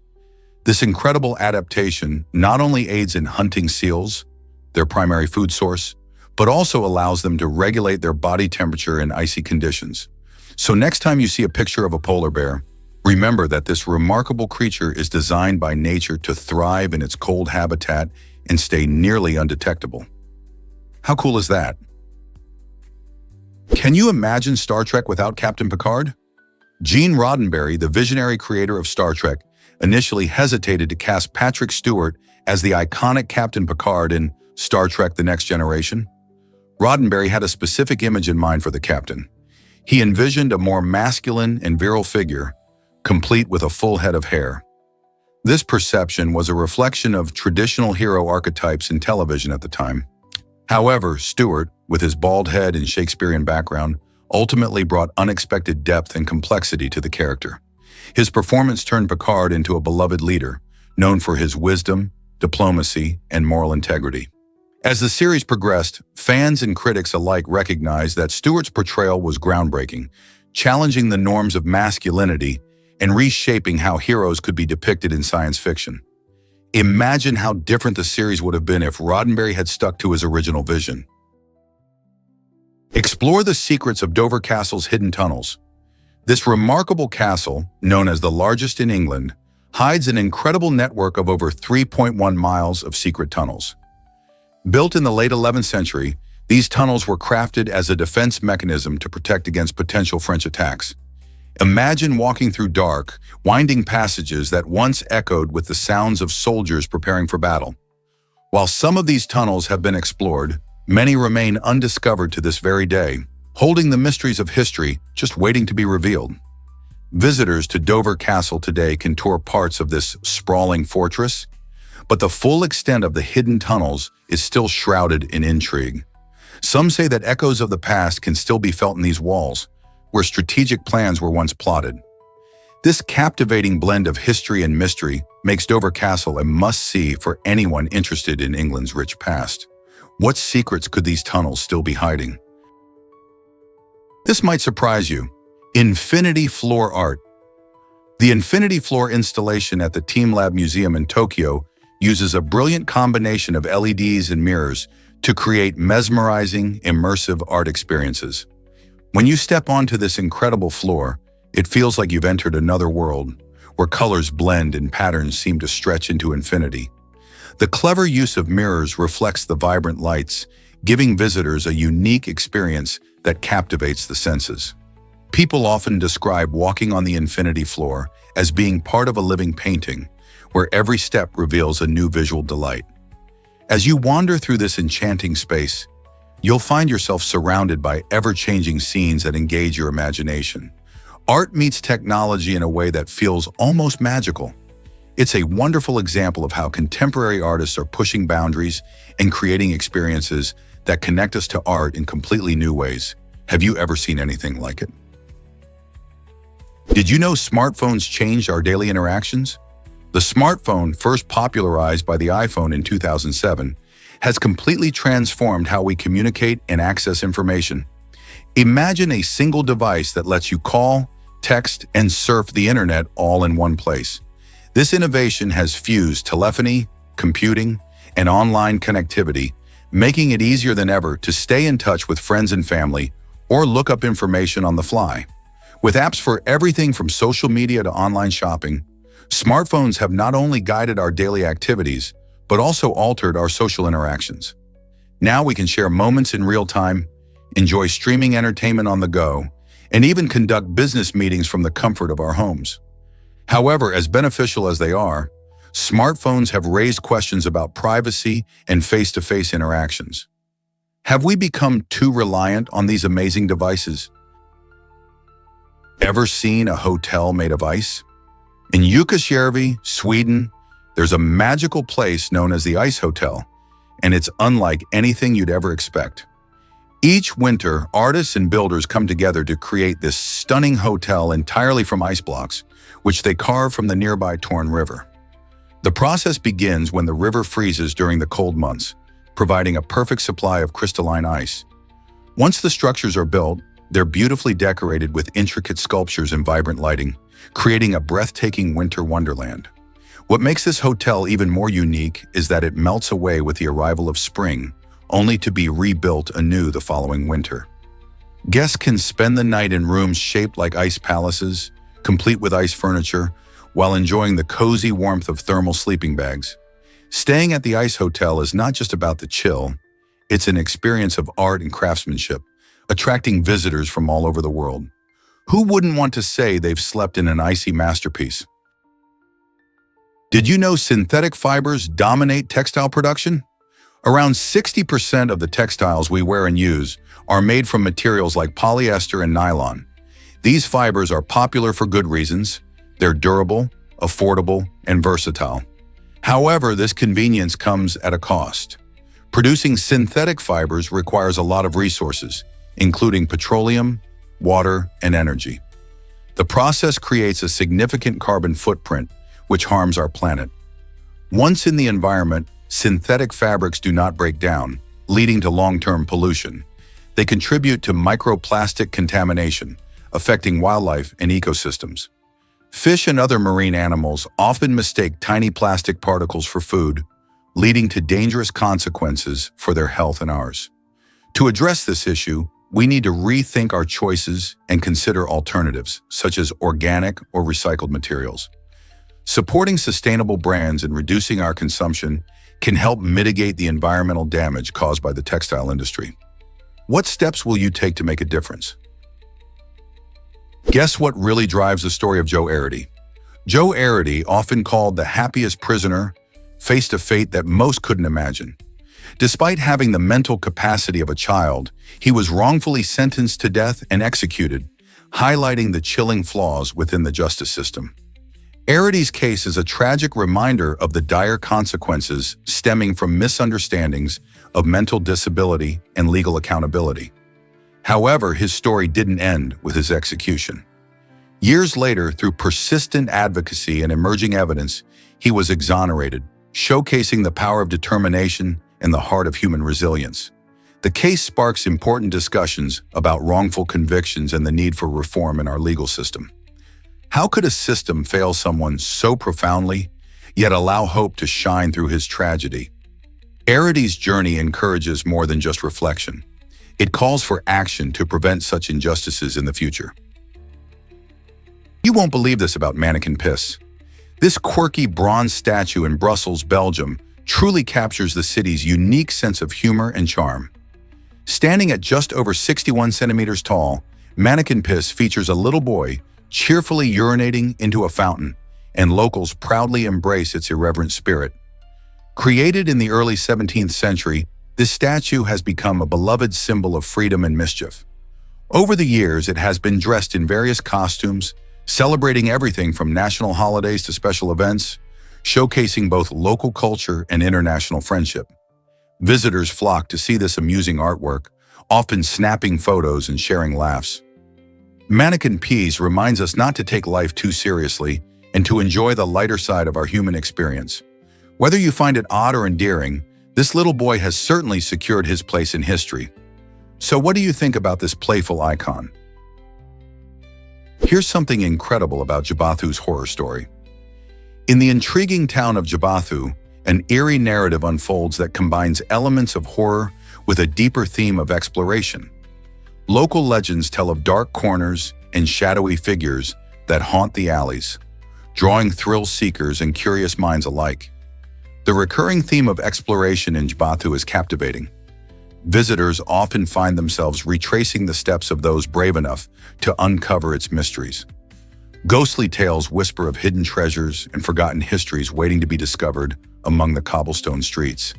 This incredible adaptation not only aids in hunting seals, their primary food source, but also allows them to regulate their body temperature in icy conditions. So next time you see a picture of a polar bear, remember that this remarkable creature is designed by nature to thrive in its cold habitat and stay nearly undetectable. How cool is that? Can you imagine Star Trek without Captain Picard? Gene Roddenberry, the visionary creator of Star Trek, initially hesitated to cast Patrick Stewart as the iconic Captain Picard in Star Trek: The Next Generation. Roddenberry had a specific image in mind for the captain. He envisioned a more masculine and virile figure, complete with a full head of hair. This perception was a reflection of traditional hero archetypes in television at the time. However, Stewart, with his bald head and Shakespearean background, ultimately brought unexpected depth and complexity to the character. His performance turned Picard into a beloved leader, known for his wisdom, diplomacy, and moral integrity. As the series progressed, fans and critics alike recognized that Stewart's portrayal was groundbreaking, challenging the norms of masculinity and reshaping how heroes could be depicted in science fiction. Imagine how different the series would have been if Roddenberry had stuck to his original vision. Explore the secrets of Dover Castle's hidden tunnels. This remarkable castle, known as the largest in England, hides an incredible network of over 3.1 miles of secret tunnels. Built in the late 11th century, these tunnels were crafted as a defense mechanism to protect against potential French attacks. Imagine walking through dark, winding passages that once echoed with the sounds of soldiers preparing for battle. While some of these tunnels have been explored, many remain undiscovered to this very day, holding the mysteries of history just waiting to be revealed. Visitors to Dover Castle today can tour parts of this sprawling fortress, but the full extent of the hidden tunnels is still shrouded in intrigue. Some say that echoes of the past can still be felt in these walls, where strategic plans were once plotted. This captivating blend of history and mystery makes Dover Castle a must-see for anyone interested in England's rich past. What secrets could these tunnels still be hiding? This might surprise you. Infinity Floor Art. The Infinity Floor installation at the Team Lab Museum in Tokyo uses a brilliant combination of LEDs and mirrors to create mesmerizing, immersive art experiences. When you step onto this incredible floor, it feels like you've entered another world, where colors blend and patterns seem to stretch into infinity. The clever use of mirrors reflects the vibrant lights, giving visitors a unique experience that captivates the senses. People often describe walking on the infinity floor as being part of a living painting, where every step reveals a new visual delight. As you wander through this enchanting space, you'll find yourself surrounded by ever-changing scenes that engage your imagination. Art meets technology in a way that feels almost magical. It's a wonderful example of how contemporary artists are pushing boundaries and creating experiences that connect us to art in completely new ways. Have you ever seen anything like it? Did you know smartphones changed our daily interactions? The smartphone, first popularized by the iPhone in 2007, has completely transformed how we communicate and access information. Imagine a single device that lets you call, text, and surf the internet all in one place. This innovation has fused telephony, computing, and online connectivity, making it easier than ever to stay in touch with friends and family or look up information on the fly. With apps for everything from social media to online shopping, smartphones have not only guided our daily activities, but also altered our social interactions. Now we can share moments in real time, enjoy streaming entertainment on the go, and even conduct business meetings from the comfort of our homes. However, as beneficial as they are, smartphones have raised questions about privacy and face-to-face interactions. Have we become too reliant on these amazing devices? Ever seen a hotel made of ice? In Jukkasjärvi, Sweden, there's a magical place known as the Ice Hotel, and it's unlike anything you'd ever expect. Each winter, artists and builders come together to create this stunning hotel entirely from ice blocks, which they carve from the nearby Torn River. The process begins when the river freezes during the cold months, providing a perfect supply of crystalline ice. Once the structures are built, they're beautifully decorated with intricate sculptures and vibrant lighting, creating a breathtaking winter wonderland. What makes this hotel even more unique is that it melts away with the arrival of spring, only to be rebuilt anew the following winter. Guests can spend the night in rooms shaped like ice palaces, complete with ice furniture, while enjoying the cozy warmth of thermal sleeping bags. Staying at the Ice Hotel is not just about the chill, it's an experience of art and craftsmanship, attracting visitors from all over the world. Who wouldn't want to say they've slept in an icy masterpiece? Did you know synthetic fibers dominate textile production? Around 60% of the textiles we wear and use are made from materials like polyester and nylon. These fibers are popular for good reasons. They're durable, affordable, and versatile. However, this convenience comes at a cost. Producing synthetic fibers requires a lot of resources, including petroleum, water, and energy. The process creates a significant carbon footprint, which harms our planet. Once in the environment, synthetic fabrics do not break down, leading to long-term pollution. They contribute to microplastic contamination, affecting wildlife and ecosystems. Fish and other marine animals often mistake tiny plastic particles for food, leading to dangerous consequences for their health and ours. To address this issue, we need to rethink our choices and consider alternatives, such as organic or recycled materials. Supporting sustainable brands and reducing our consumption can help mitigate the environmental damage caused by the textile industry. What steps will you take to make a difference? Guess what really drives the story of Joe Arity? Joe Arity, often called the happiest prisoner, faced a fate that most couldn't imagine. Despite having the mental capacity of a child, he was wrongfully sentenced to death and executed, highlighting the chilling flaws within the justice system. Arity's case is a tragic reminder of the dire consequences stemming from misunderstandings of mental disability and legal accountability. However, his story didn't end with his execution. Years later, through persistent advocacy and emerging evidence, he was exonerated, showcasing the power of determination and the heart of human resilience. The case sparks important discussions about wrongful convictions and the need for reform in our legal system. How could a system fail someone so profoundly, yet allow hope to shine through his tragedy? Arity's journey encourages more than just reflection. It calls for action to prevent such injustices in the future. You won't believe this about mannequin piss. This quirky bronze statue in Brussels, Belgium, truly captures the city's unique sense of humor and charm. Standing at just over 61 centimeters tall, mannequin piss features a little boy cheerfully urinating into a fountain, and locals proudly embrace its irreverent spirit. Created in the early 17th century, this statue has become a beloved symbol of freedom and mischief. Over the years, it has been dressed in various costumes, celebrating everything from national holidays to special events, showcasing both local culture and international friendship. Visitors flock to see this amusing artwork, often snapping photos and sharing laughs. Mannequin Peas reminds us not to take life too seriously and to enjoy the lighter side of our human experience. Whether you find it odd or endearing, this little boy has certainly secured his place in history. So what do you think about this playful icon? Here's something incredible about Jabathu's horror story. In the intriguing town of Jabathu, an eerie narrative unfolds that combines elements of horror with a deeper theme of exploration. Local legends tell of dark corners and shadowy figures that haunt the alleys, drawing thrill seekers and curious minds alike. The recurring theme of exploration in Jabathu is captivating. Visitors often find themselves retracing the steps of those brave enough to uncover its mysteries. Ghostly tales whisper of hidden treasures and forgotten histories waiting to be discovered among the cobblestone streets.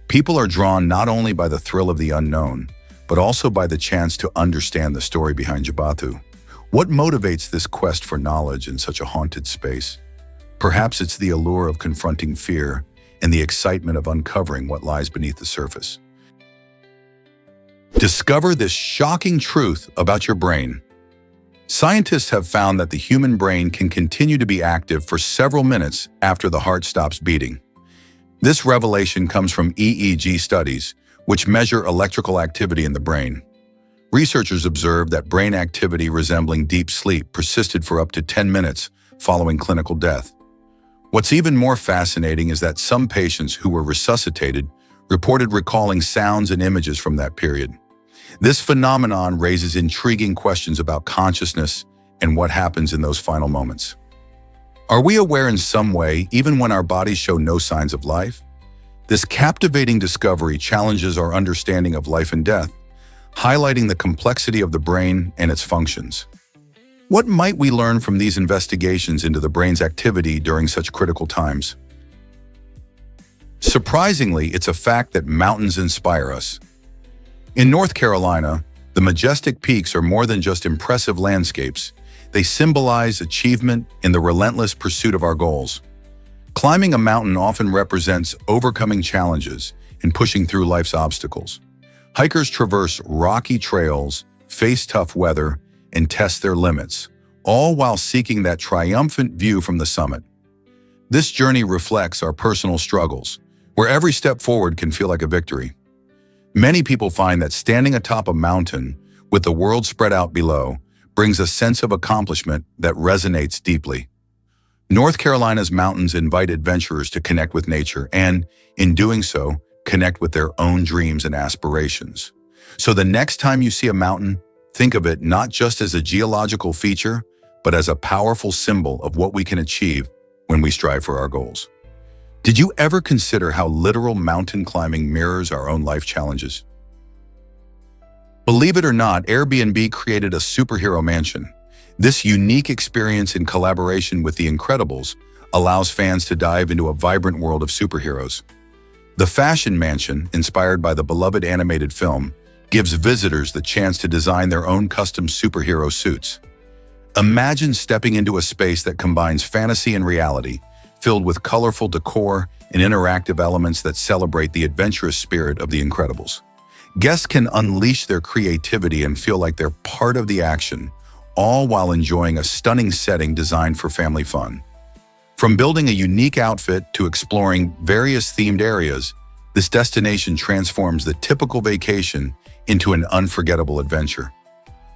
People are drawn not only by the thrill of the unknown, but also by the chance to understand the story behind Jabathu. What motivates this quest for knowledge in such a haunted space? Perhaps it's the allure of confronting fear and the excitement of uncovering what lies beneath the surface. Discover this shocking truth about your brain. Scientists have found that the human brain can continue to be active for several minutes after the heart stops beating. This revelation comes from EEG studies, which measure electrical activity in the brain. Researchers observed that brain activity resembling deep sleep persisted for up to 10 minutes following clinical death. What's even more fascinating is that some patients who were resuscitated reported recalling sounds and images from that period. This phenomenon raises intriguing questions about consciousness and what happens in those final moments. Are we aware in some way, even when our bodies show no signs of life? This captivating discovery challenges our understanding of life and death, highlighting the complexity of the brain and its functions. What might we learn from these investigations into the brain's activity during such critical times? Surprisingly, it's a fact that mountains inspire us. In North Carolina, the majestic peaks are more than just impressive landscapes. They symbolize achievement in the relentless pursuit of our goals. Climbing a mountain often represents overcoming challenges and pushing through life's obstacles. Hikers traverse rocky trails, face tough weather, and test their limits, all while seeking that triumphant view from the summit. This journey reflects our personal struggles, where every step forward can feel like a victory. Many people find that standing atop a mountain, with the world spread out below, brings a sense of accomplishment that resonates deeply. North Carolina's mountains invite adventurers to connect with nature and, in doing so, connect with their own dreams and aspirations. So the next time you see a mountain, think of it not just as a geological feature, but as a powerful symbol of what we can achieve when we strive for our goals. Did you ever consider how literal mountain climbing mirrors our own life challenges? Believe it or not, Airbnb created a superhero mansion. This unique experience in collaboration with The Incredibles allows fans to dive into a vibrant world of superheroes. The Fashion Mansion, inspired by the beloved animated film, gives visitors the chance to design their own custom superhero suits. Imagine stepping into a space that combines fantasy and reality, filled with colorful decor and interactive elements that celebrate the adventurous spirit of The Incredibles. Guests can unleash their creativity and feel like they're part of the action, all while enjoying a stunning setting designed for family fun. From building a unique outfit to exploring various themed areas, this destination transforms the typical vacation into an unforgettable adventure.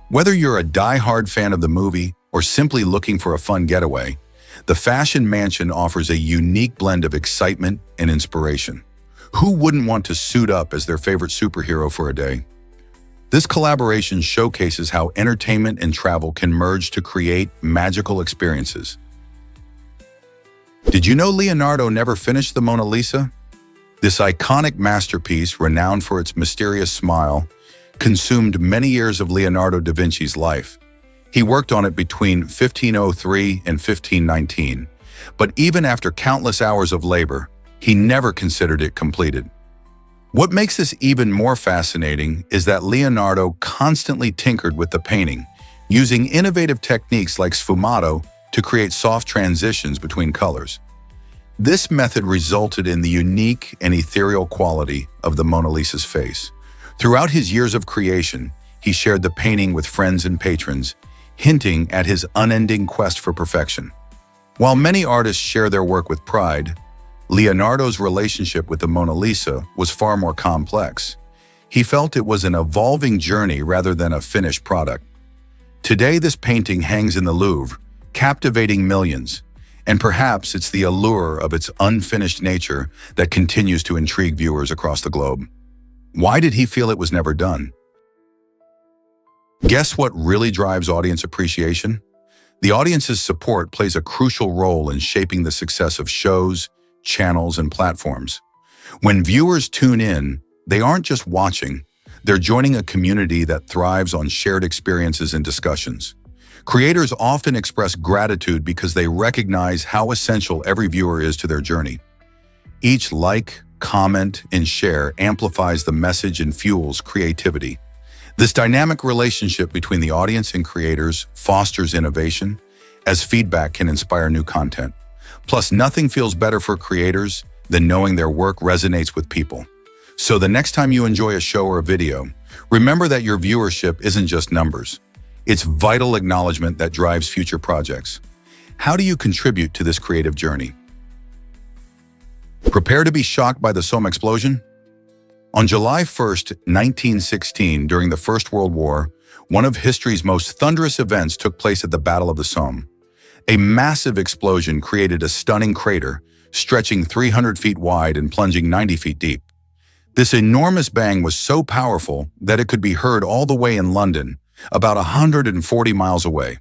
Whether you're a die-hard fan of the movie or simply looking for a fun getaway, the Fashion Mansion offers a unique blend of excitement and inspiration. Who wouldn't want to suit up as their favorite superhero for a day? This collaboration showcases how entertainment and travel can merge to create magical experiences. Did you know Leonardo never finished the Mona Lisa? This iconic masterpiece, renowned for its mysterious smile, consumed many years of Leonardo da Vinci's life. He worked on it between 1503 and 1519, but even after countless hours of labor, he never considered it completed. What makes this even more fascinating is that Leonardo constantly tinkered with the painting, using innovative techniques like sfumato to create soft transitions between colors. This method resulted in the unique and ethereal quality of the Mona Lisa's face. Throughout his years of creation, he shared the painting with friends and patrons, hinting at his unending quest for perfection. While many artists share their work with pride, Leonardo's relationship with the Mona Lisa was far more complex. He felt it was an evolving journey rather than a finished product. Today, this painting hangs in the Louvre, captivating millions, and perhaps it's the allure of its unfinished nature that continues to intrigue viewers across the globe. Why did he feel it was never done? Guess what really drives audience appreciation? The audience's support plays a crucial role in shaping the success of shows, channels, and platforms. When viewers tune in, they aren't just watching, they're joining a community that thrives on shared experiences and discussions. Creators often express gratitude because they recognize how essential every viewer is to their journey. Each like, comment, and share amplifies the message and fuels creativity. This dynamic relationship between the audience and creators fosters innovation, as feedback can inspire new content. Plus, nothing feels better for creators than knowing their work resonates with people. So the next time you enjoy a show or a video, remember that your viewership isn't just numbers. It's vital acknowledgement that drives future projects. How do you contribute to this creative journey? Prepare to be shocked by the Somme explosion? On July 1st, 1916, during the First World War, one of history's most thunderous events took place at the Battle of the Somme. A massive explosion created a stunning crater, stretching 300 feet wide and plunging 90 feet deep. This enormous bang was so powerful that it could be heard all the way in London, about 140 miles away.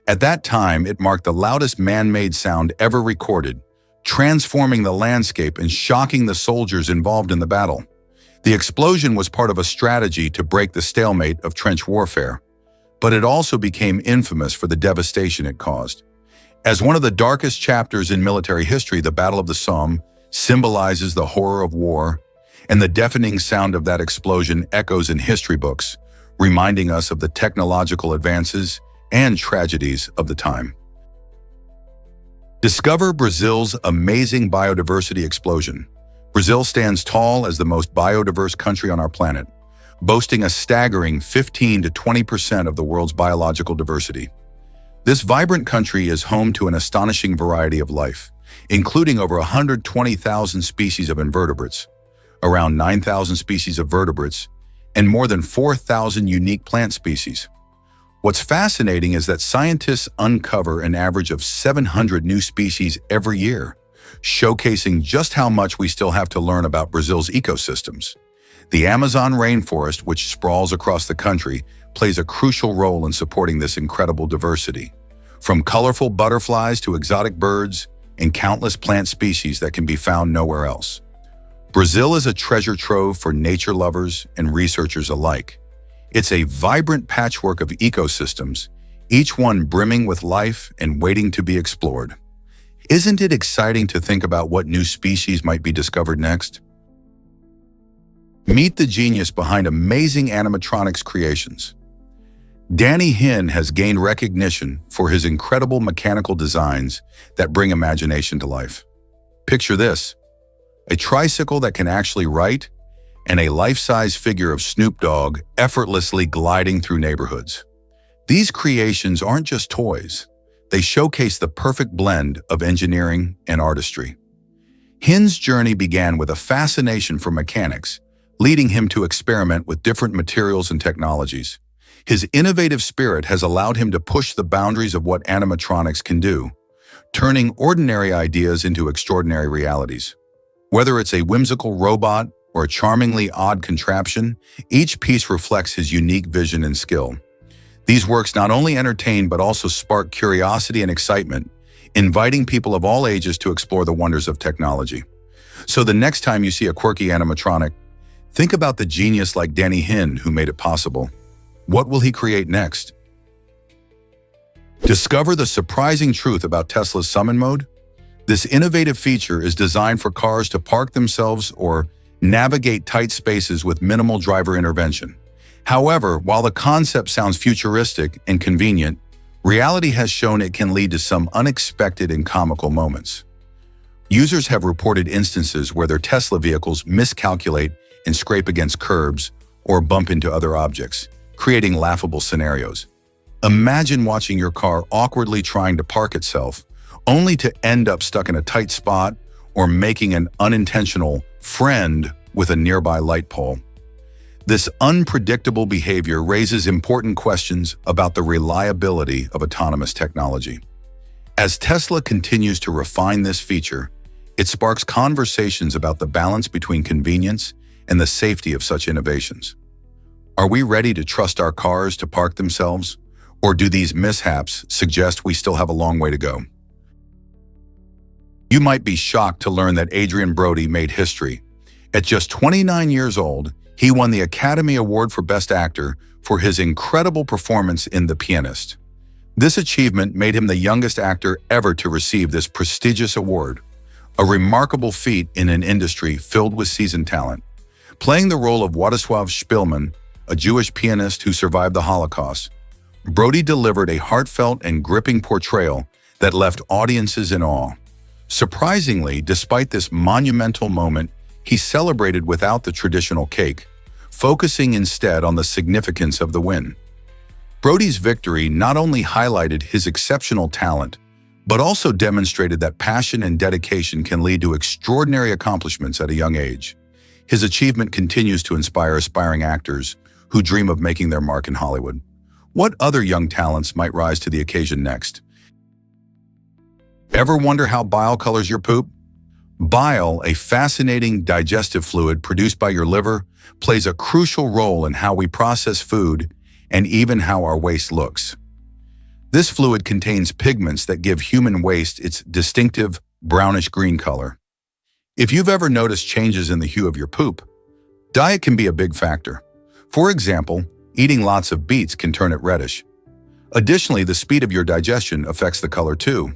At that time, it marked the loudest man-made sound ever recorded, transforming the landscape and shocking the soldiers involved in the battle. The explosion was part of a strategy to break the stalemate of trench warfare, but it also became infamous for the devastation it caused. As one of the darkest chapters in military history, the Battle of the Somme symbolizes the horror of war, and the deafening sound of that explosion echoes in history books, reminding us of the technological advances and tragedies of the time. Discover Brazil's amazing biodiversity explosion. Brazil stands tall as the most biodiverse country on our planet, boasting a staggering 15 to 20% of the world's biological diversity. This vibrant country is home to an astonishing variety of life, including over 120,000 species of invertebrates, around 9,000 species of vertebrates, and more than 4,000 unique plant species. What's fascinating is that scientists uncover an average of 700 new species every year, showcasing just how much we still have to learn about Brazil's ecosystems. The Amazon rainforest, which sprawls across the country, plays a crucial role in supporting this incredible diversity. From colorful butterflies to exotic birds and countless plant species that can be found nowhere else. Brazil is a treasure trove for nature lovers and researchers alike. It's a vibrant patchwork of ecosystems, each one brimming with life and waiting to be explored. Isn't it exciting to think about what new species might be discovered next? Meet the genius behind amazing animatronics creations. Danny Hin has gained recognition for his incredible mechanical designs that bring imagination to life. Picture this: a tricycle that can actually write, and a life-size figure of Snoop Dogg effortlessly gliding through neighborhoods. These creations aren't just toys. They showcase the perfect blend of engineering and artistry. Hin's journey began with a fascination for mechanics, leading him to experiment with different materials and technologies. His innovative spirit has allowed him to push the boundaries of what animatronics can do, turning ordinary ideas into extraordinary realities. Whether it's a whimsical robot or a charmingly odd contraption, each piece reflects his unique vision and skill. These works not only entertain but also spark curiosity and excitement, inviting people of all ages to explore the wonders of technology. So the next time you see a quirky animatronic, think about the genius like Danny Hin who made it possible. What will he create next? Discover the surprising truth about Tesla's summon mode. This innovative feature is designed for cars to park themselves or navigate tight spaces with minimal driver intervention. However, while the concept sounds futuristic and convenient, reality has shown it can lead to some unexpected and comical moments. Users have reported instances where their Tesla vehicles miscalculate and scrape against curbs or bump into other objects, creating laughable scenarios. Imagine watching your car awkwardly trying to park itself, only to end up stuck in a tight spot or making an unintentional friend with a nearby light pole. This unpredictable behavior raises important questions about the reliability of autonomous technology. As Tesla continues to refine this feature, it sparks conversations about the balance between convenience and the safety of such innovations. Are we ready to trust our cars to park themselves, or do these mishaps suggest we still have a long way to go? You might be shocked to learn that Adrien Brody made history. At just 29 years old, he won the Academy Award for Best Actor for his incredible performance in The Pianist. This achievement made him the youngest actor ever to receive this prestigious award, a remarkable feat in an industry filled with seasoned talent. Playing the role of Władysław Szpilman, a Jewish pianist who survived the Holocaust, Brody delivered a heartfelt and gripping portrayal that left audiences in awe. Surprisingly, despite this monumental moment, he celebrated without the traditional cake, focusing instead on the significance of the win. Brody's victory not only highlighted his exceptional talent, but also demonstrated that passion and dedication can lead to extraordinary accomplishments at a young age. His achievement continues to inspire aspiring actors who dream of making their mark in Hollywood. What other young talents might rise to the occasion next? Ever wonder how bile colors your poop? Bile, a fascinating digestive fluid produced by your liver, plays a crucial role in how we process food and even how our waste looks. This fluid contains pigments that give human waste its distinctive brownish-green color. If you've ever noticed changes in the hue of your poop, diet can be a big factor. For example, eating lots of beets can turn it reddish. Additionally, the speed of your digestion affects the color too.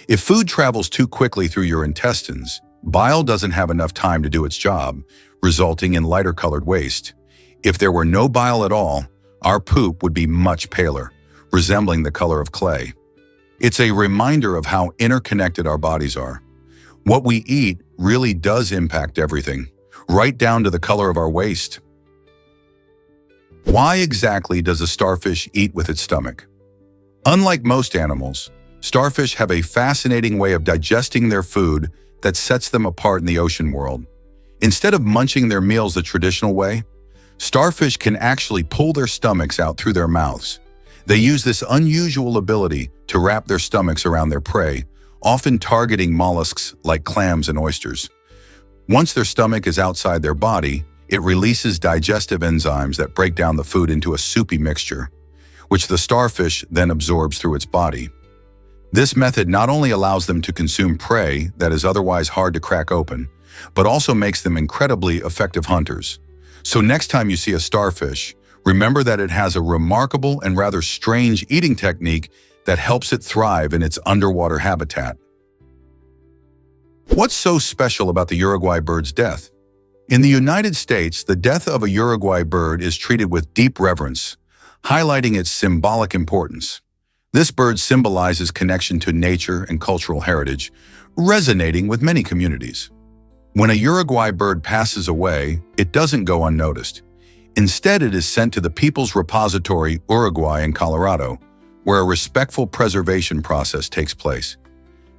If food travels too quickly through your intestines, bile doesn't have enough time to do its job, resulting in lighter-colored waste. If there were no bile at all, our poop would be much paler, resembling the color of clay. It's a reminder of how interconnected our bodies are. What we eat really does impact everything, right down to the color of our waste. Why exactly does a starfish eat with its stomach? Unlike most animals, starfish have a fascinating way of digesting their food that sets them apart in the ocean world. Instead of munching their meals the traditional way, starfish can actually pull their stomachs out through their mouths. They use this unusual ability to wrap their stomachs around their prey, often targeting mollusks like clams and oysters. Once their stomach is outside their body, it releases digestive enzymes that break down the food into a soupy mixture, which the starfish then absorbs through its body. This method not only allows them to consume prey that is otherwise hard to crack open, but also makes them incredibly effective hunters. So next time you see a starfish, remember that it has a remarkable and rather strange eating technique that helps it thrive in its underwater habitat. What's so special about the Uruguay bird's death? In the United States, the death of a Uruguay bird is treated with deep reverence, highlighting its symbolic importance. This bird symbolizes connection to nature and cultural heritage, resonating with many communities. When a Uruguay bird passes away, it doesn't go unnoticed. Instead, it is sent to the People's Repository Uruguay in Colorado, where a respectful preservation process takes place.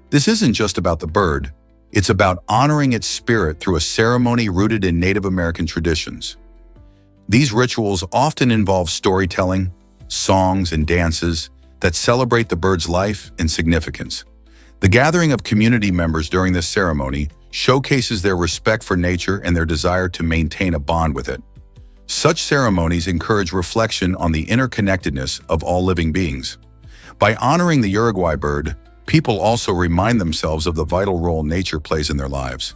This isn't just about the bird, it's about honoring its spirit through a ceremony rooted in Native American traditions. These rituals often involve storytelling, songs, and dances that celebrate the bird's life and significance. The gathering of community members during this ceremony showcases their respect for nature and their desire to maintain a bond with it. Such ceremonies encourage reflection on the interconnectedness of all living beings. By honoring the Uruguay bird, people also remind themselves of the vital role nature plays in their lives.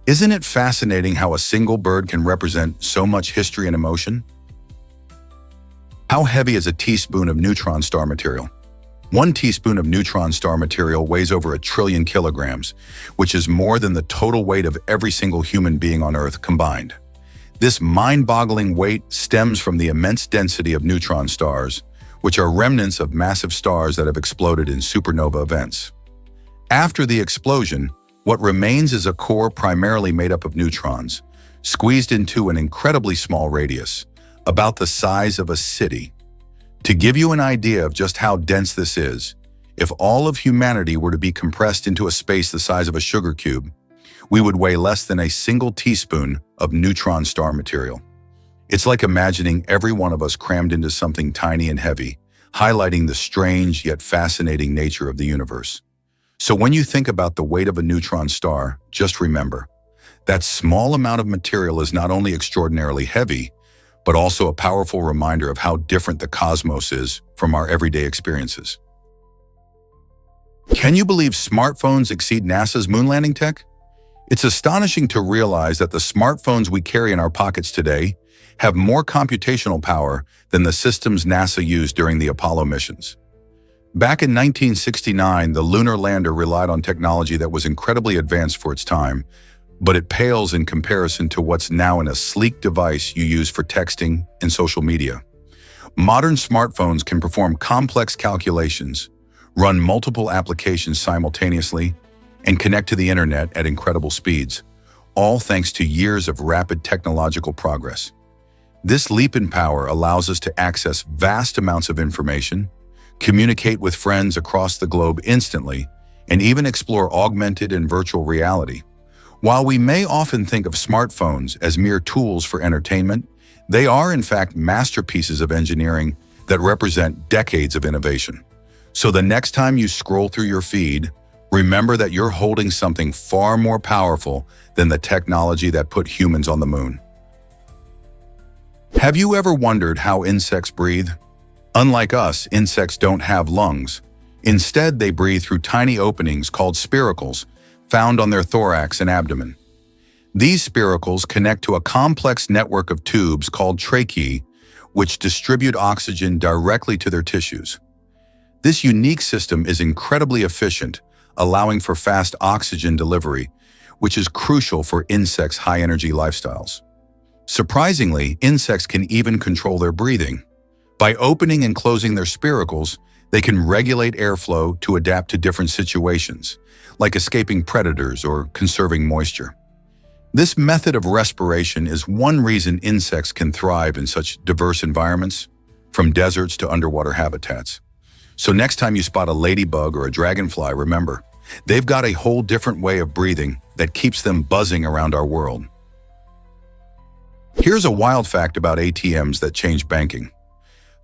Isn't it fascinating how a single bird can represent so much history and emotion? How heavy is a teaspoon of neutron star material? 1 teaspoon of neutron star material weighs over 1 trillion kilograms, which is more than the total weight of every single human being on Earth combined. This mind-boggling weight stems from the immense density of neutron stars, which are remnants of massive stars that have exploded in supernova events. After the explosion, what remains is a core primarily made up of neutrons, squeezed into an incredibly small radius, about the size of a city. To give you an idea of just how dense this is, if all of humanity were to be compressed into a space the size of a sugar cube, we would weigh less than a single teaspoon of neutron star material. It's like imagining every one of us crammed into something tiny and heavy, highlighting the strange yet fascinating nature of the universe. So when you think about the weight of a neutron star, just remember, that small amount of material is not only extraordinarily heavy, but also a powerful reminder of how different the cosmos is from our everyday experiences. Can you believe smartphones exceed NASA's moon landing tech? It's astonishing to realize that the smartphones we carry in our pockets today have more computational power than the systems NASA used during the Apollo missions. Back in 1969, the lunar lander relied on technology that was incredibly advanced for its time, but it pales in comparison to what's now in a sleek device you use for texting and social media. Modern smartphones can perform complex calculations, run multiple applications simultaneously, and connect to the internet at incredible speeds, all thanks to years of rapid technological progress. This leap in power allows us to access vast amounts of information, communicate with friends across the globe instantly, and even explore augmented and virtual reality. While we may often think of smartphones as mere tools for entertainment, they are in fact masterpieces of engineering that represent decades of innovation. So the next time you scroll through your feed, remember that you're holding something far more powerful than the technology that put humans on the moon. Have you ever wondered how insects breathe? Unlike us, insects don't have lungs. Instead, they breathe through tiny openings called spiracles, found on their thorax and abdomen. These spiracles connect to a complex network of tubes called tracheae, which distribute oxygen directly to their tissues. This unique system is incredibly efficient, allowing for fast oxygen delivery, which is crucial for insects' high-energy lifestyles. Surprisingly, insects can even control their breathing. By opening and closing their spiracles, they can regulate airflow to adapt to different situations, like escaping predators or conserving moisture. This method of respiration is one reason insects can thrive in such diverse environments, from deserts to underwater habitats. So next time you spot a ladybug or a dragonfly, remember, they've got a whole different way of breathing that keeps them buzzing around our world. Here's a wild fact about ATMs that changed banking.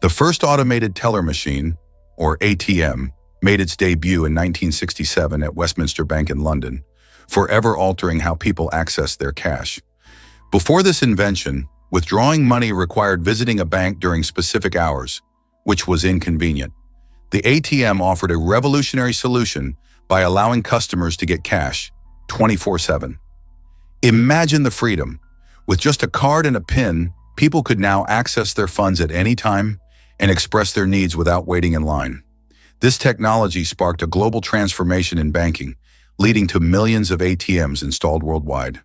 The first automated teller machine, or ATM, made its debut in 1967 at Westminster Bank in London, forever altering how people access their cash. Before this invention, withdrawing money required visiting a bank during specific hours, which was inconvenient. The ATM offered a revolutionary solution by allowing customers to get cash 24/7. Imagine the freedom. With just a card and a PIN, people could now access their funds at any time and express their needs without waiting in line. This technology sparked a global transformation in banking, leading to millions of ATMs installed worldwide.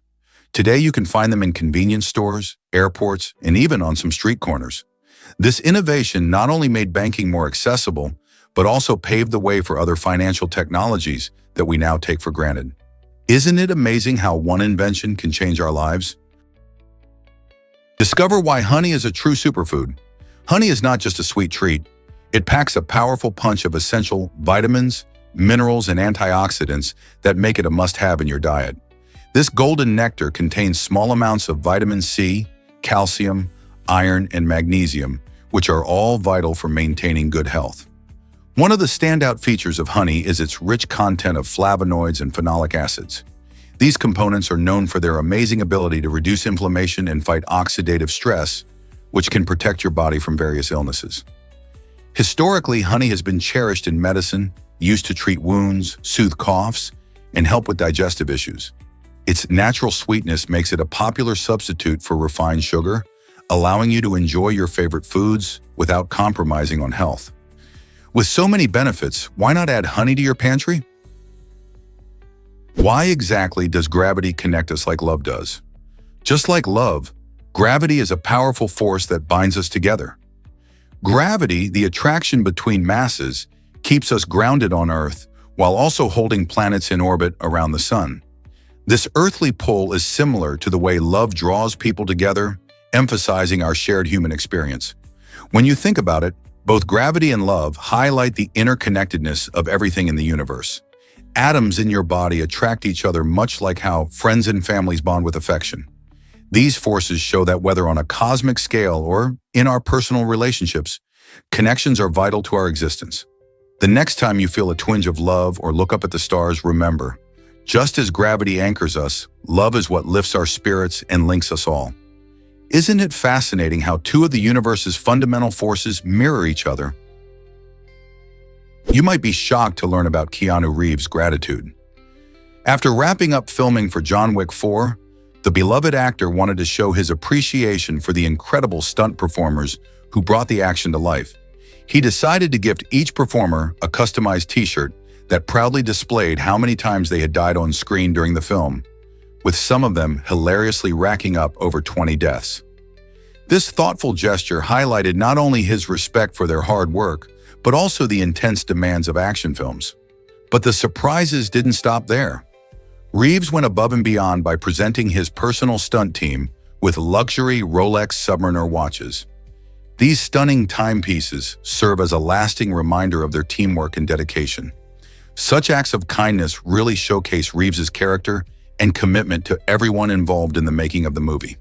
Today, you can find them in convenience stores, airports, and even on some street corners. This innovation not only made banking more accessible, but also paved the way for other financial technologies that we now take for granted. Isn't it amazing how one invention can change our lives? Discover why honey is a true superfood. Honey is not just a sweet treat. It packs a powerful punch of essential vitamins, minerals, and antioxidants that make it a must-have in your diet. This golden nectar contains small amounts of vitamin C, calcium, iron, and magnesium, which are all vital for maintaining good health. One of the standout features of honey is its rich content of flavonoids and phenolic acids. These components are known for their amazing ability to reduce inflammation and fight oxidative stress, which can protect your body from various illnesses. Historically, honey has been cherished in medicine, used to treat wounds, soothe coughs, and help with digestive issues. Its natural sweetness makes it a popular substitute for refined sugar, allowing you to enjoy your favorite foods without compromising on health. With so many benefits, why not add honey to your pantry? Why exactly does gravity connect us like love does? Just like love, gravity is a powerful force that binds us together. Gravity, the attraction between masses, keeps us grounded on Earth while also holding planets in orbit around the Sun. This earthly pull is similar to the way love draws people together, emphasizing our shared human experience. When you think about it, both gravity and love highlight the interconnectedness of everything in the universe. Atoms in your body attract each other much like how friends and families bond with affection. These forces show that whether on a cosmic scale or in our personal relationships, connections are vital to our existence. The next time you feel a twinge of love or look up at the stars, remember, just as gravity anchors us, love is what lifts our spirits and links us all. Isn't it fascinating how two of the universe's fundamental forces mirror each other? You might be shocked to learn about Keanu Reeves' gratitude. After wrapping up filming for John Wick 4, the beloved actor wanted to show his appreciation for the incredible stunt performers who brought the action to life. He decided to gift each performer a customized t-shirt that proudly displayed how many times they had died on screen during the film, with some of them hilariously racking up over 20 deaths. This thoughtful gesture highlighted not only his respect for their hard work, but also the intense demands of action films. But the surprises didn't stop there. Reeves went above and beyond by presenting his personal stunt team with luxury Rolex Submariner watches. These stunning timepieces serve as a lasting reminder of their teamwork and dedication. Such acts of kindness really showcase Reeves's character and commitment to everyone involved in the making of the movie.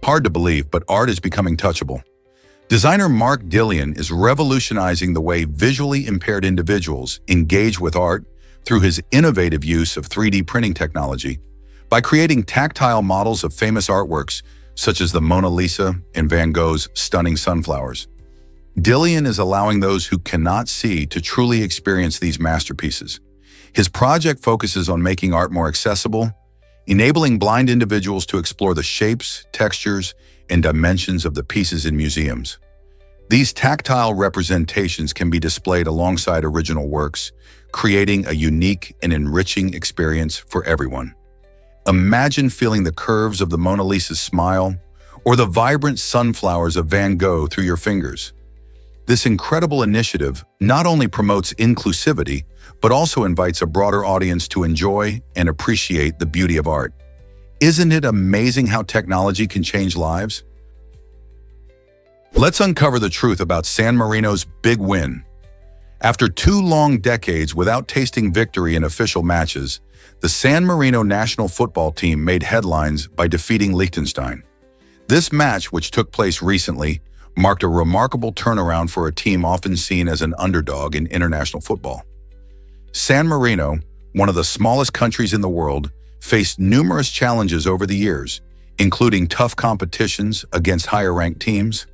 Hard to believe, but art is becoming touchable. Designer Mark Dillion is revolutionizing the way visually impaired individuals engage with art through his innovative use of 3D printing technology. By creating tactile models of famous artworks, such as the Mona Lisa and Van Gogh's stunning sunflowers, Dillion is allowing those who cannot see to truly experience these masterpieces. His project focuses on making art more accessible, enabling blind individuals to explore the shapes, textures, and dimensions of the pieces in museums. These tactile representations can be displayed alongside original works, creating a unique and enriching experience for everyone. Imagine feeling the curves of the Mona Lisa's smile or the vibrant sunflowers of Van Gogh through your fingers. This incredible initiative not only promotes inclusivity, but also invites a broader audience to enjoy and appreciate the beauty of art. Isn't it amazing how technology can change lives? Let's uncover the truth about San Marino's big win. After 2 long decades without tasting victory in official matches, the San Marino national football team made headlines by defeating Liechtenstein. This match, which took place recently, marked a remarkable turnaround for a team often seen as an underdog in international football. San Marino, one of the smallest countries in the world, faced numerous challenges over the years, including tough competitions against higher-ranked teams,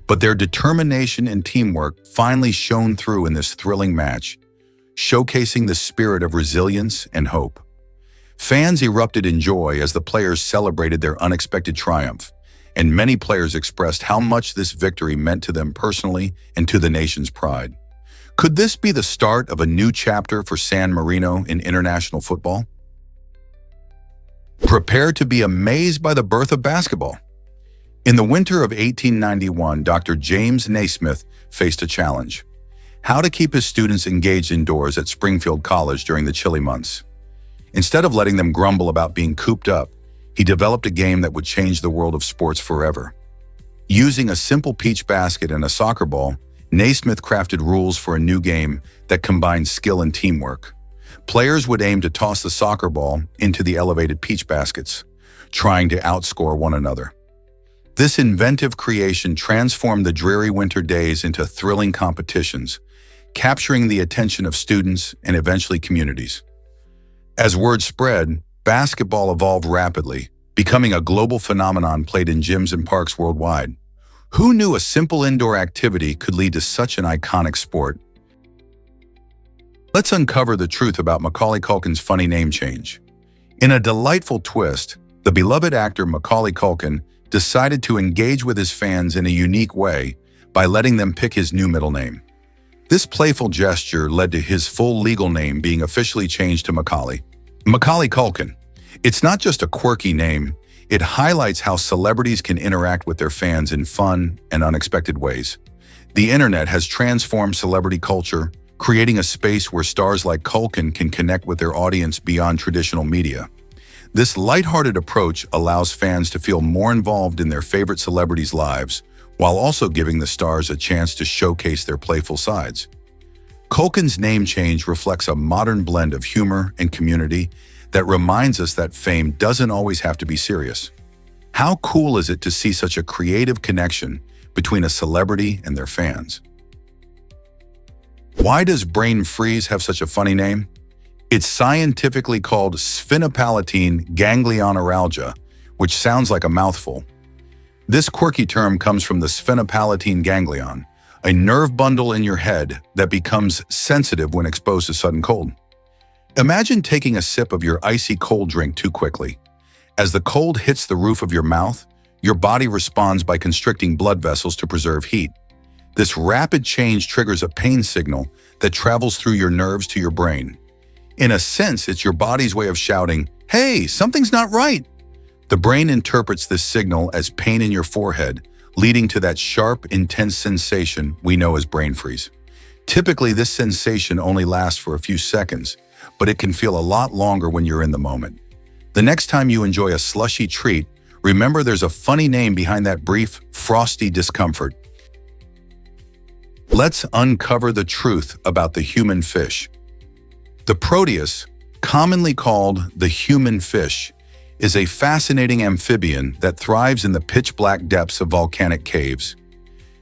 but their determination and teamwork finally shone through in this thrilling match, showcasing the spirit of resilience and hope. Fans erupted in joy as the players celebrated their unexpected triumph, and many players expressed how much this victory meant to them personally and to the nation's pride. Could this be the start of a new chapter for San Marino in international football? Prepare to be amazed by the birth of basketball. In the winter of 1891, Dr. James Naismith faced a challenge: how to keep his students engaged indoors at Springfield College during the chilly months. Instead of letting them grumble about being cooped up, he developed a game that would change the world of sports forever. Using a simple peach basket and a soccer ball, Naismith crafted rules for a new game that combined skill and teamwork. Players would aim to toss the soccer ball into the elevated peach baskets, trying to outscore one another. This inventive creation transformed the dreary winter days into thrilling competitions, capturing the attention of students and eventually communities. As word spread, basketball evolved rapidly, becoming a global phenomenon played in gyms and parks worldwide. Who knew a simple indoor activity could lead to such an iconic sport? Let's uncover the truth about Macaulay Culkin's funny name change. In a delightful twist, the beloved actor Macaulay Culkin decided to engage with his fans in a unique way by letting them pick his new middle name. This playful gesture led to his full legal name being officially changed to Macaulay Culkin. It's not just a quirky name, it highlights how celebrities can interact with their fans in fun and unexpected ways. The internet has transformed celebrity culture, creating a space where stars like Culkin can connect with their audience beyond traditional media. This lighthearted approach allows fans to feel more involved in their favorite celebrities' lives, while also giving the stars a chance to showcase their playful sides. Culkin's name change reflects a modern blend of humor and community that reminds us that fame doesn't always have to be serious. How cool is it to see such a creative connection between a celebrity and their fans? Why does brain freeze have such a funny name? It's scientifically called sphenopalatine ganglioneuralgia, which sounds like a mouthful. This quirky term comes from the sphenopalatine ganglion, a nerve bundle in your head that becomes sensitive when exposed to sudden cold. Imagine taking a sip of your icy cold drink too quickly. As the cold hits the roof of your mouth, your body responds by constricting blood vessels to preserve heat. This rapid change triggers a pain signal that travels through your nerves to your brain. In a sense, it's your body's way of shouting, "Hey, something's not right!" The brain interprets this signal as pain in your forehead, leading to that sharp, intense sensation we know as brain freeze. Typically, this sensation only lasts for a few seconds, but it can feel a lot longer when you're in the moment. The next time you enjoy a slushy treat, Remember, there's a funny name behind that brief, frosty discomfort. Let's uncover the truth about the human fish. The Proteus, commonly called the human fish, is a fascinating amphibian that thrives in the pitch-black depths of volcanic caves.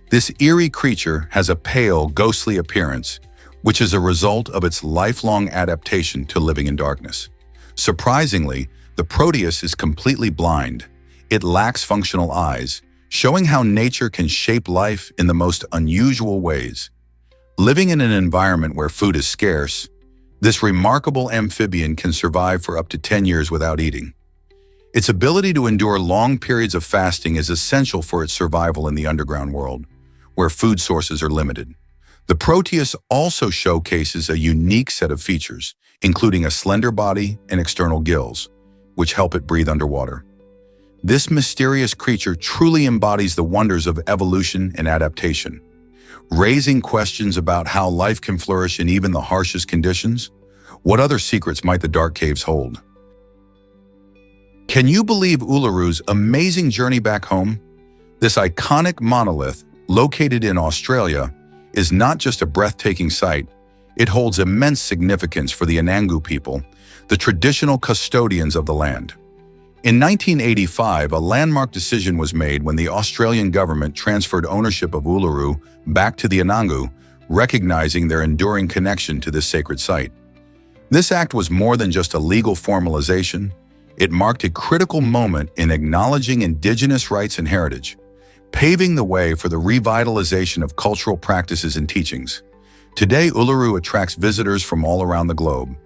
This eerie creature has a pale, ghostly appearance, which is a result of its lifelong adaptation to living in darkness. Surprisingly, the Proteus is completely blind. It lacks functional eyes, showing how nature can shape life in the most unusual ways. Living in an environment where food is scarce, this remarkable amphibian can survive for up to 10 years without eating. Its ability to endure long periods of fasting is essential for its survival in the underground world, where food sources are limited. The Proteus also showcases a unique set of features, including a slender body and external gills, which help it breathe underwater. This mysterious creature truly embodies the wonders of evolution and adaptation, raising questions about how life can flourish in even the harshest conditions. What other secrets might the dark caves hold? Can you believe Ularu's amazing journey back home? This iconic monolith, located in Australia, is not just a breathtaking sight. It holds immense significance for the Anangu people, the traditional custodians of the land. In 1985, a landmark decision was made when the Australian government transferred ownership of Uluru back to the Anangu, recognizing their enduring connection to this sacred site. This act was more than just a legal formalization. It marked a critical moment in acknowledging indigenous rights and heritage, paving the way for the revitalization of cultural practices and teachings. Today, Uluru attracts visitors from all around the globe,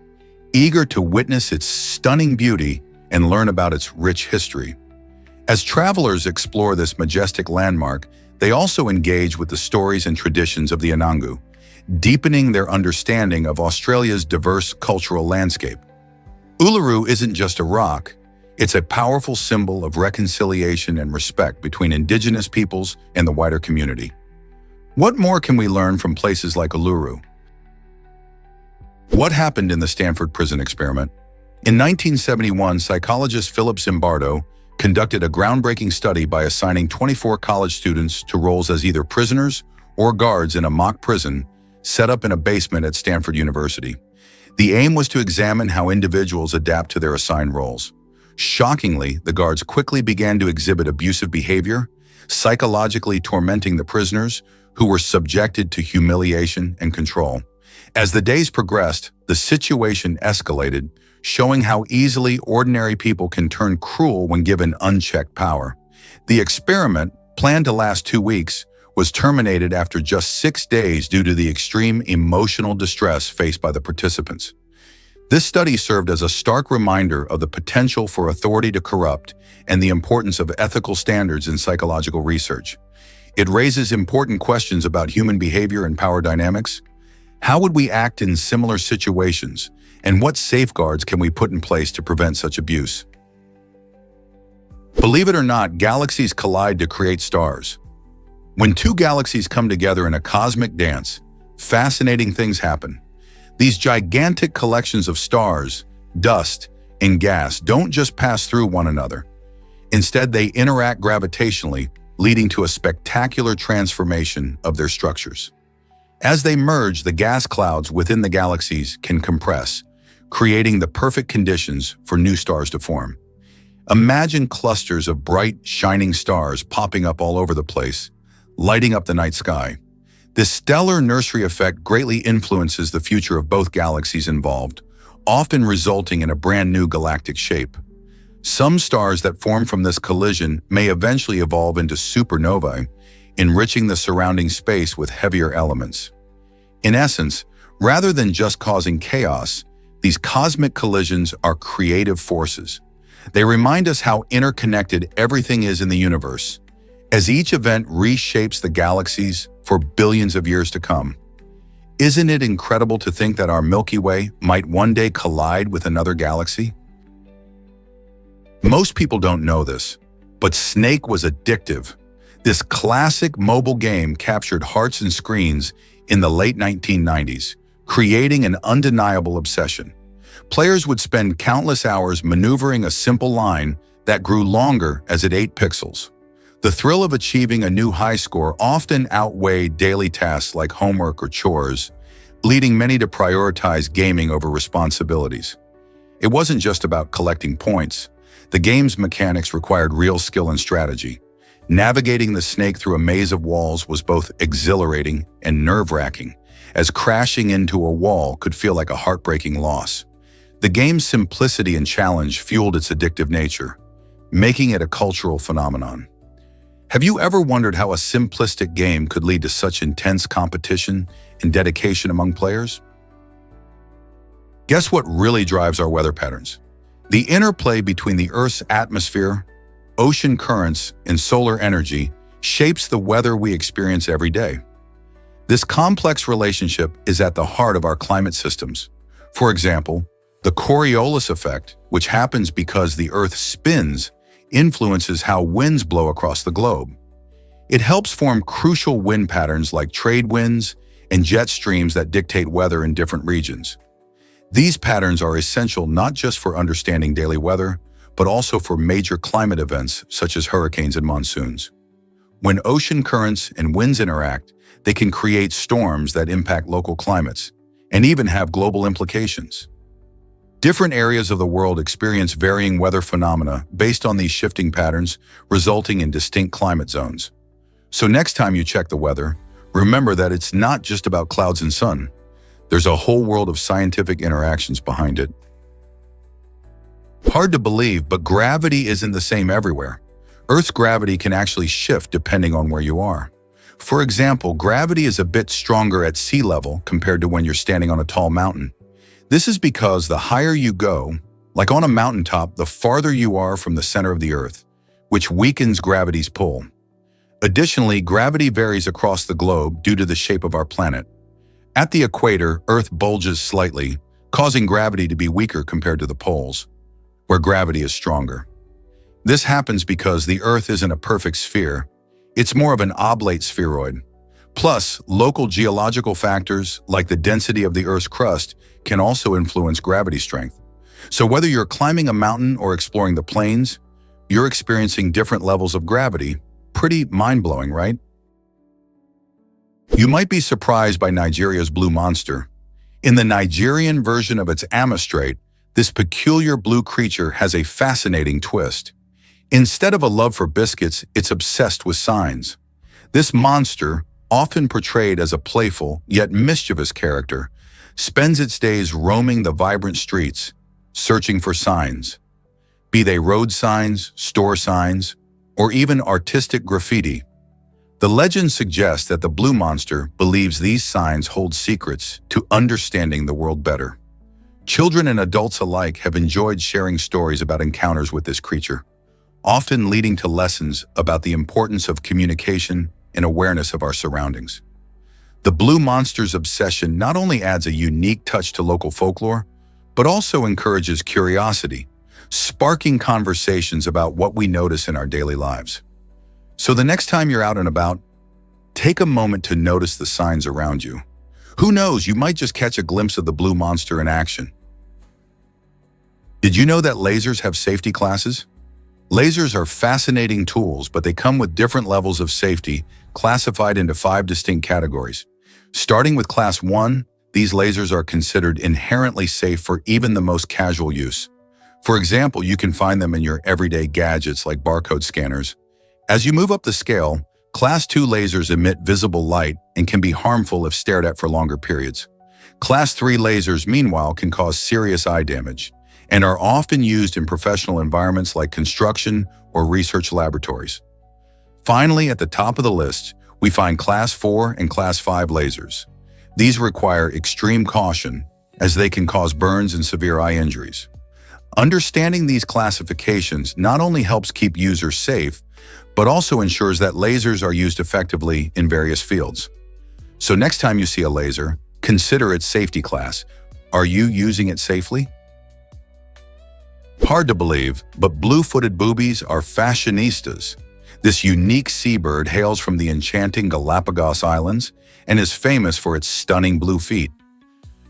eager to witness its stunning beauty and learn about its rich history. As travelers explore this majestic landmark, they also engage with the stories and traditions of the Anangu, deepening their understanding of Australia's diverse cultural landscape. Uluru isn't just a rock, it's a powerful symbol of reconciliation and respect between indigenous peoples and the wider community. What more can we learn from places like Uluru? What happened in the Stanford prison experiment? In 1971, psychologist Philip Zimbardo conducted a groundbreaking study by assigning 24 college students to roles as either prisoners or guards in a mock prison set up in a basement at Stanford University. The aim was to examine how individuals adapt to their assigned roles. Shockingly, the guards quickly began to exhibit abusive behavior, psychologically tormenting the prisoners, who were subjected to humiliation and control. As the days progressed, the situation escalated, showing how easily ordinary people can turn cruel when given unchecked power. The experiment, planned to last 2 weeks, was terminated after just 6 days due to the extreme emotional distress faced by the participants. This study served as a stark reminder of the potential for authority to corrupt and the importance of ethical standards in psychological research. It raises important questions about human behavior and power dynamics. How would we act in similar situations, and what safeguards can we put in place to prevent such abuse? Believe it or not, galaxies collide to create stars. When two galaxies come together in a cosmic dance, fascinating things happen. These gigantic collections of stars, dust, and gas don't just pass through one another. Instead, they interact gravitationally, leading to a spectacular transformation of their structures. As they merge, the gas clouds within the galaxies can compress, creating the perfect conditions for new stars to form. Imagine clusters of bright, shining stars popping up all over the place, lighting up the night sky. This stellar nursery effect greatly influences the future of both galaxies involved, often resulting in a brand new galactic shape. Some stars that form from this collision may eventually evolve into supernovae, enriching the surrounding space with heavier elements. In essence, rather than just causing chaos, these cosmic collisions are creative forces. They remind us how interconnected everything is in the universe, as each event reshapes the galaxies for billions of years to come. Isn't it incredible to think that our Milky Way might one day collide with another galaxy? Most people don't know this, but Snake was addictive. This classic mobile game captured hearts and screens in the late 1990s, creating an undeniable obsession. Players would spend countless hours maneuvering a simple line, that grew longer as it ate pixels. The thrill of achieving a new high score often outweighed daily tasks like homework or chores, leading many to prioritize gaming over responsibilities. It wasn't just about collecting points. The game's mechanics required real skill and strategy. Navigating the snake through a maze of walls was both exhilarating and nerve-wracking, as crashing into a wall could feel like a heartbreaking loss. The game's simplicity and challenge fueled its addictive nature, making it a cultural phenomenon. Have you ever wondered how a simplistic game could lead to such intense competition and dedication among players? Guess what really drives our weather patterns? The interplay between the Earth's atmosphere, ocean currents, and solar energy shapes the weather we experience every day. This complex relationship is at the heart of our climate systems. For example, the Coriolis effect, which happens because the Earth spins, influences how winds blow across the globe. It helps form crucial wind patterns like trade winds and jet streams that dictate weather in different regions. These patterns are essential not just for understanding daily weather, but also for major climate events such as hurricanes and monsoons. When ocean currents and winds interact, they can create storms that impact local climates and even have global implications. Different areas of the world experience varying weather phenomena based on these shifting patterns, resulting in distinct climate zones. So next time you check the weather, remember that it's not just about clouds and sun. There's a whole world of scientific interactions behind it. Hard to believe, but gravity isn't the same everywhere. Earth's gravity can actually shift depending on where you are. For example, gravity is a bit stronger at sea level compared to when you're standing on a tall mountain. This is because the higher you go, like on a mountaintop, the farther you are from the center of the Earth, which weakens gravity's pull. Additionally, gravity varies across the globe due to the shape of our planet. At the equator, Earth bulges slightly, causing gravity to be weaker compared to the poles, where gravity is stronger. This happens because the Earth isn't a perfect sphere. It's more of an oblate spheroid. Plus, local geological factors, like the density of the Earth's crust, can also influence gravity strength. So whether you're climbing a mountain or exploring the plains, you're experiencing different levels of gravity. Pretty mind-blowing, right? You might be surprised by Nigeria's blue monster. In the Nigerian version of its amaze trait, this peculiar blue creature has a fascinating twist. Instead of a love for biscuits, it's obsessed with signs. This monster, often portrayed as a playful yet mischievous character, spends its days roaming the vibrant streets, searching for signs. Be they road signs, store signs, or even artistic graffiti. The legend suggests that the blue monster believes these signs hold secrets to understanding the world better. Children and adults alike have enjoyed sharing stories about encounters with this creature, often leading to lessons about the importance of communication and awareness of our surroundings. The blue monster's obsession not only adds a unique touch to local folklore, but also encourages curiosity, sparking conversations about what we notice in our daily lives. So the next time you're out and about, take a moment to notice the signs around you. Who knows, you might just catch a glimpse of the blue monster in action. Did you know that lasers have safety classes? Lasers are fascinating tools, but they come with different levels of safety, classified into 5 distinct categories. Starting with Class 1, these lasers are considered inherently safe for even the most casual use. For example, you can find them in your everyday gadgets like barcode scanners. As you move up the scale, Class 2 lasers emit visible light and can be harmful if stared at for longer periods. Class 3 lasers, meanwhile, can cause serious eye damage and are often used in professional environments like construction or research laboratories. Finally, at the top of the list, we find Class 4 and Class 5 lasers. These require extreme caution, as they can cause burns and severe eye injuries. Understanding these classifications not only helps keep users safe, but also ensures that lasers are used effectively in various fields. So next time you see a laser, consider its safety class. Are you using it safely? Hard to believe, but blue-footed boobies are fashionistas. This unique seabird hails from the enchanting Galapagos Islands and is famous for its stunning blue feet.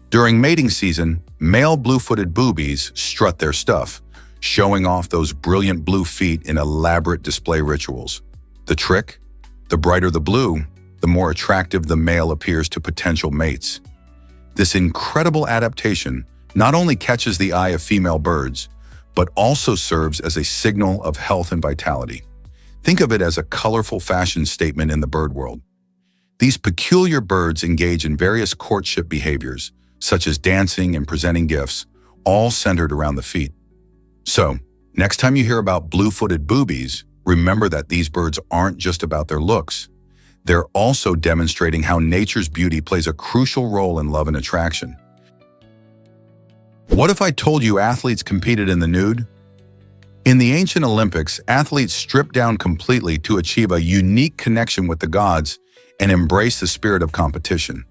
During mating season, male blue-footed boobies strut their stuff, showing off those brilliant blue feet in elaborate display rituals. The trick? The brighter the blue, the more attractive the male appears to potential mates. This incredible adaptation not only catches the eye of female birds, but also serves as a signal of health and vitality. Think of it as a colorful fashion statement in the bird world. These peculiar birds engage in various courtship behaviors, such as dancing and presenting gifts, all centered around the feet. So, next time you hear about blue-footed boobies, remember that these birds aren't just about their looks. They're also demonstrating how nature's beauty plays a crucial role in love and attraction. What if I told you athletes competed in the nude? In the ancient Olympics, athletes stripped down completely to achieve a unique connection with the gods and embrace the spirit of competition.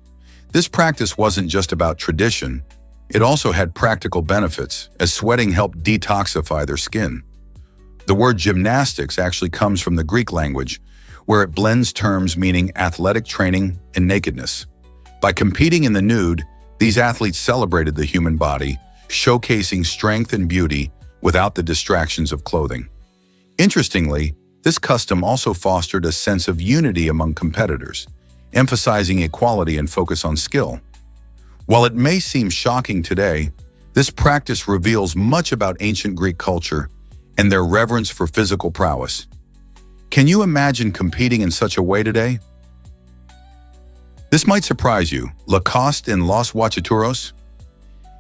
This practice wasn't just about tradition, it also had practical benefits, as sweating helped detoxify their skin. The word gymnastics actually comes from the Greek language, where it blends terms meaning athletic training and nakedness. By competing in the nude, these athletes celebrated the human body, showcasing strength and beauty without the distractions of clothing. Interestingly, this custom also fostered a sense of unity among competitors, emphasizing equality and focus on skill. While it may seem shocking today, this practice reveals much about ancient Greek culture and their reverence for physical prowess. Can you imagine competing in such a way today? This might surprise you. Lacoste and Los Guachiturros?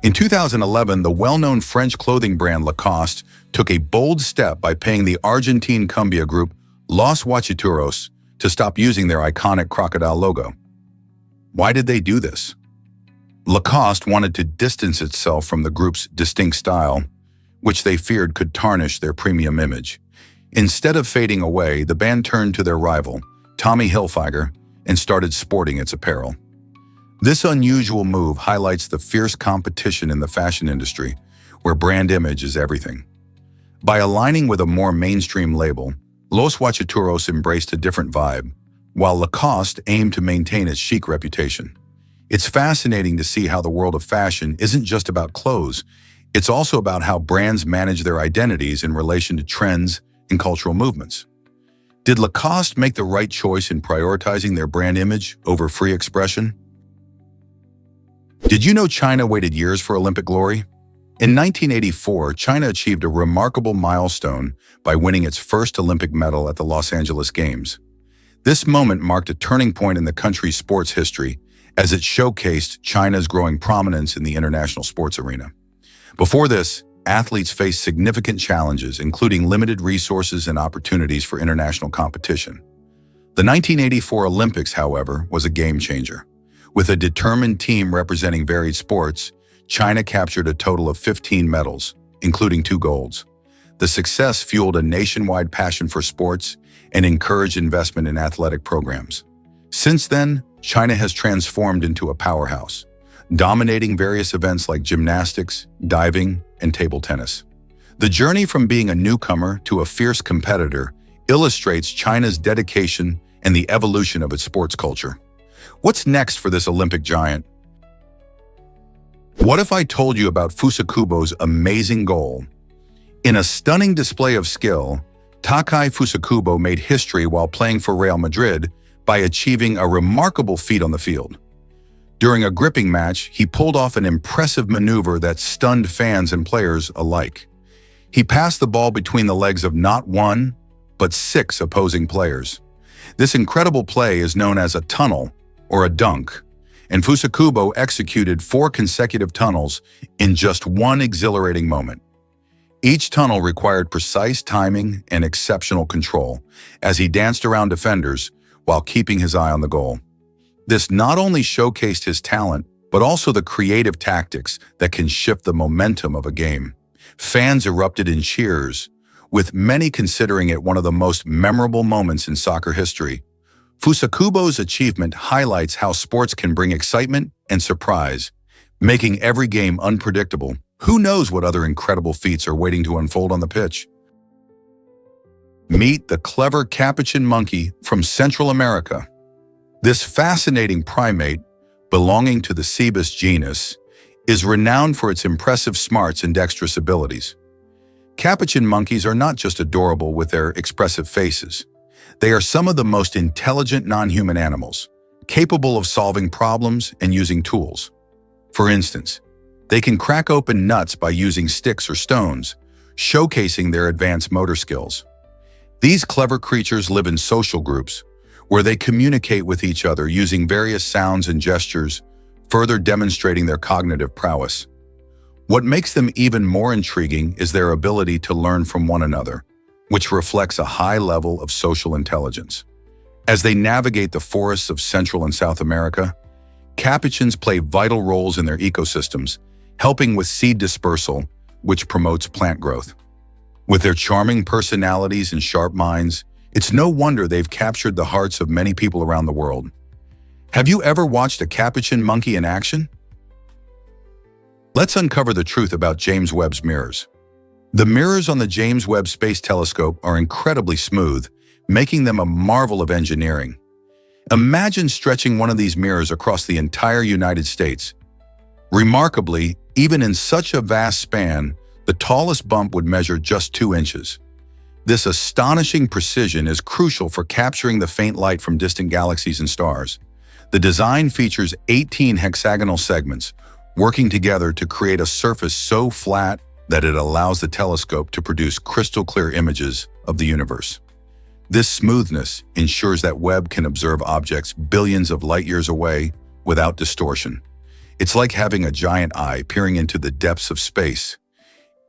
In 2011, the well-known French clothing brand Lacoste took a bold step by paying the Argentine cumbia group Los Guachiturros to stop using their iconic crocodile logo. Why did they do this? Lacoste wanted to distance itself from the group's distinct style, which they feared could tarnish their premium image. Instead of fading away, the band turned to their rival, Tommy Hilfiger, and started sporting its apparel. This unusual move highlights the fierce competition in the fashion industry, where brand image is everything. By aligning with a more mainstream label, Los Guachiturros embraced a different vibe, while Lacoste aimed to maintain its chic reputation. It's fascinating to see how the world of fashion isn't just about clothes, it's also about how brands manage their identities in relation to trends and cultural movements. Did Lacoste make the right choice in prioritizing their brand image over free expression? Did you know China waited years for Olympic glory? In 1984, China achieved a remarkable milestone by winning its first Olympic medal at the Los Angeles Games. This moment marked a turning point in the country's sports history as it showcased China's growing prominence in the international sports arena. Before this, athletes faced significant challenges, including limited resources and opportunities for international competition. The 1984 Olympics, however, was a game changer. With a determined team representing varied sports, China captured a total of 15 medals, including 2 golds. The success fueled a nationwide passion for sports and encouraged investment in athletic programs. Since then, China has transformed into a powerhouse, dominating various events like gymnastics, diving, and table tennis. The journey from being a newcomer to a fierce competitor illustrates China's dedication and the evolution of its sports culture. What's next for this Olympic giant? What if I told you about Fusakubo's amazing goal? In a stunning display of skill, Takai Fusakubo made history while playing for Real Madrid by achieving a remarkable feat on the field. During a gripping match, he pulled off an impressive maneuver that stunned fans and players alike. He passed the ball between the legs of not 1, but 6 opposing players. This incredible play is known as a tunnel or a dunk, and Fusakubo executed 4 consecutive tunnels in just one exhilarating moment. Each tunnel required precise timing and exceptional control as he danced around defenders while keeping his eye on the goal. This not only showcased his talent, but also the creative tactics that can shift the momentum of a game. Fans erupted in cheers, with many considering it one of the most memorable moments in soccer history. Fusakubo's achievement highlights how sports can bring excitement and surprise, making every game unpredictable. Who knows what other incredible feats are waiting to unfold on the pitch? Meet the clever capuchin monkey from Central America. This fascinating primate, belonging to the Cebus genus, is renowned for its impressive smarts and dexterous abilities. Capuchin monkeys are not just adorable with their expressive faces. They are some of the most intelligent non-human animals, capable of solving problems and using tools. For instance, they can crack open nuts by using sticks or stones, showcasing their advanced motor skills. These clever creatures live in social groups, where they communicate with each other using various sounds and gestures, further demonstrating their cognitive prowess. What makes them even more intriguing is their ability to learn from one another, which reflects a high level of social intelligence. As they navigate the forests of Central and South America, capuchins play vital roles in their ecosystems, helping with seed dispersal, which promotes plant growth. With their charming personalities and sharp minds, it's no wonder they've captured the hearts of many people around the world. Have you ever watched a capuchin monkey in action? Let's uncover the truth about James Webb's mirrors. The mirrors on the James Webb Space Telescope are incredibly smooth, making them a marvel of engineering. Imagine stretching one of these mirrors across the entire United States. Remarkably, even in such a vast span, the tallest bump would measure just 2 inches. This astonishing precision is crucial for capturing the faint light from distant galaxies and stars. The design features 18 hexagonal segments, working together to create a surface so flat that it allows the telescope to produce crystal-clear images of the universe. This smoothness ensures that Webb can observe objects billions of light-years away without distortion. It's like having a giant eye peering into the depths of space.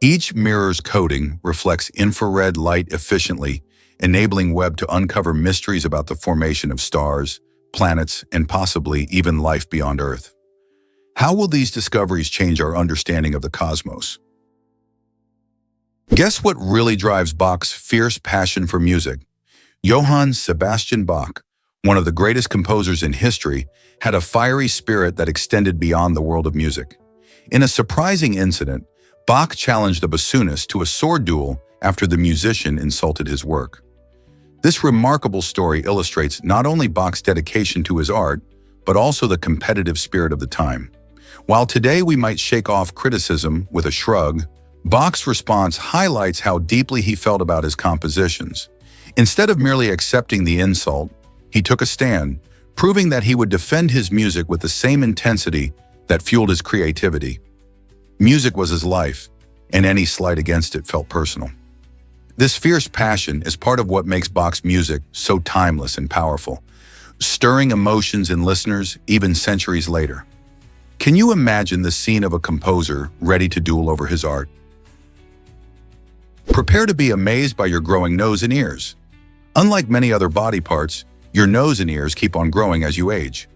Each mirror's coating reflects infrared light efficiently, enabling Webb to uncover mysteries about the formation of stars, planets, and possibly even life beyond Earth. How will these discoveries change our understanding of the cosmos? Guess what really drives Bach's fierce passion for music? Johann Sebastian Bach, one of the greatest composers in history, had a fiery spirit that extended beyond the world of music. In a surprising incident, Bach challenged a bassoonist to a sword duel after the musician insulted his work. This remarkable story illustrates not only Bach's dedication to his art, but also the competitive spirit of the time. While today we might shake off criticism with a shrug, Bach's response highlights how deeply he felt about his compositions. Instead of merely accepting the insult, he took a stand, proving that he would defend his music with the same intensity that fueled his creativity. Music was his life, and any slight against it felt personal. This fierce passion is part of what makes Bach's music so timeless and powerful, stirring emotions in listeners even centuries later. Can you imagine the scene of a composer ready to duel over his art? Prepare to be amazed by your growing nose and ears. Unlike many other body parts, your nose and ears keep on growing as you age.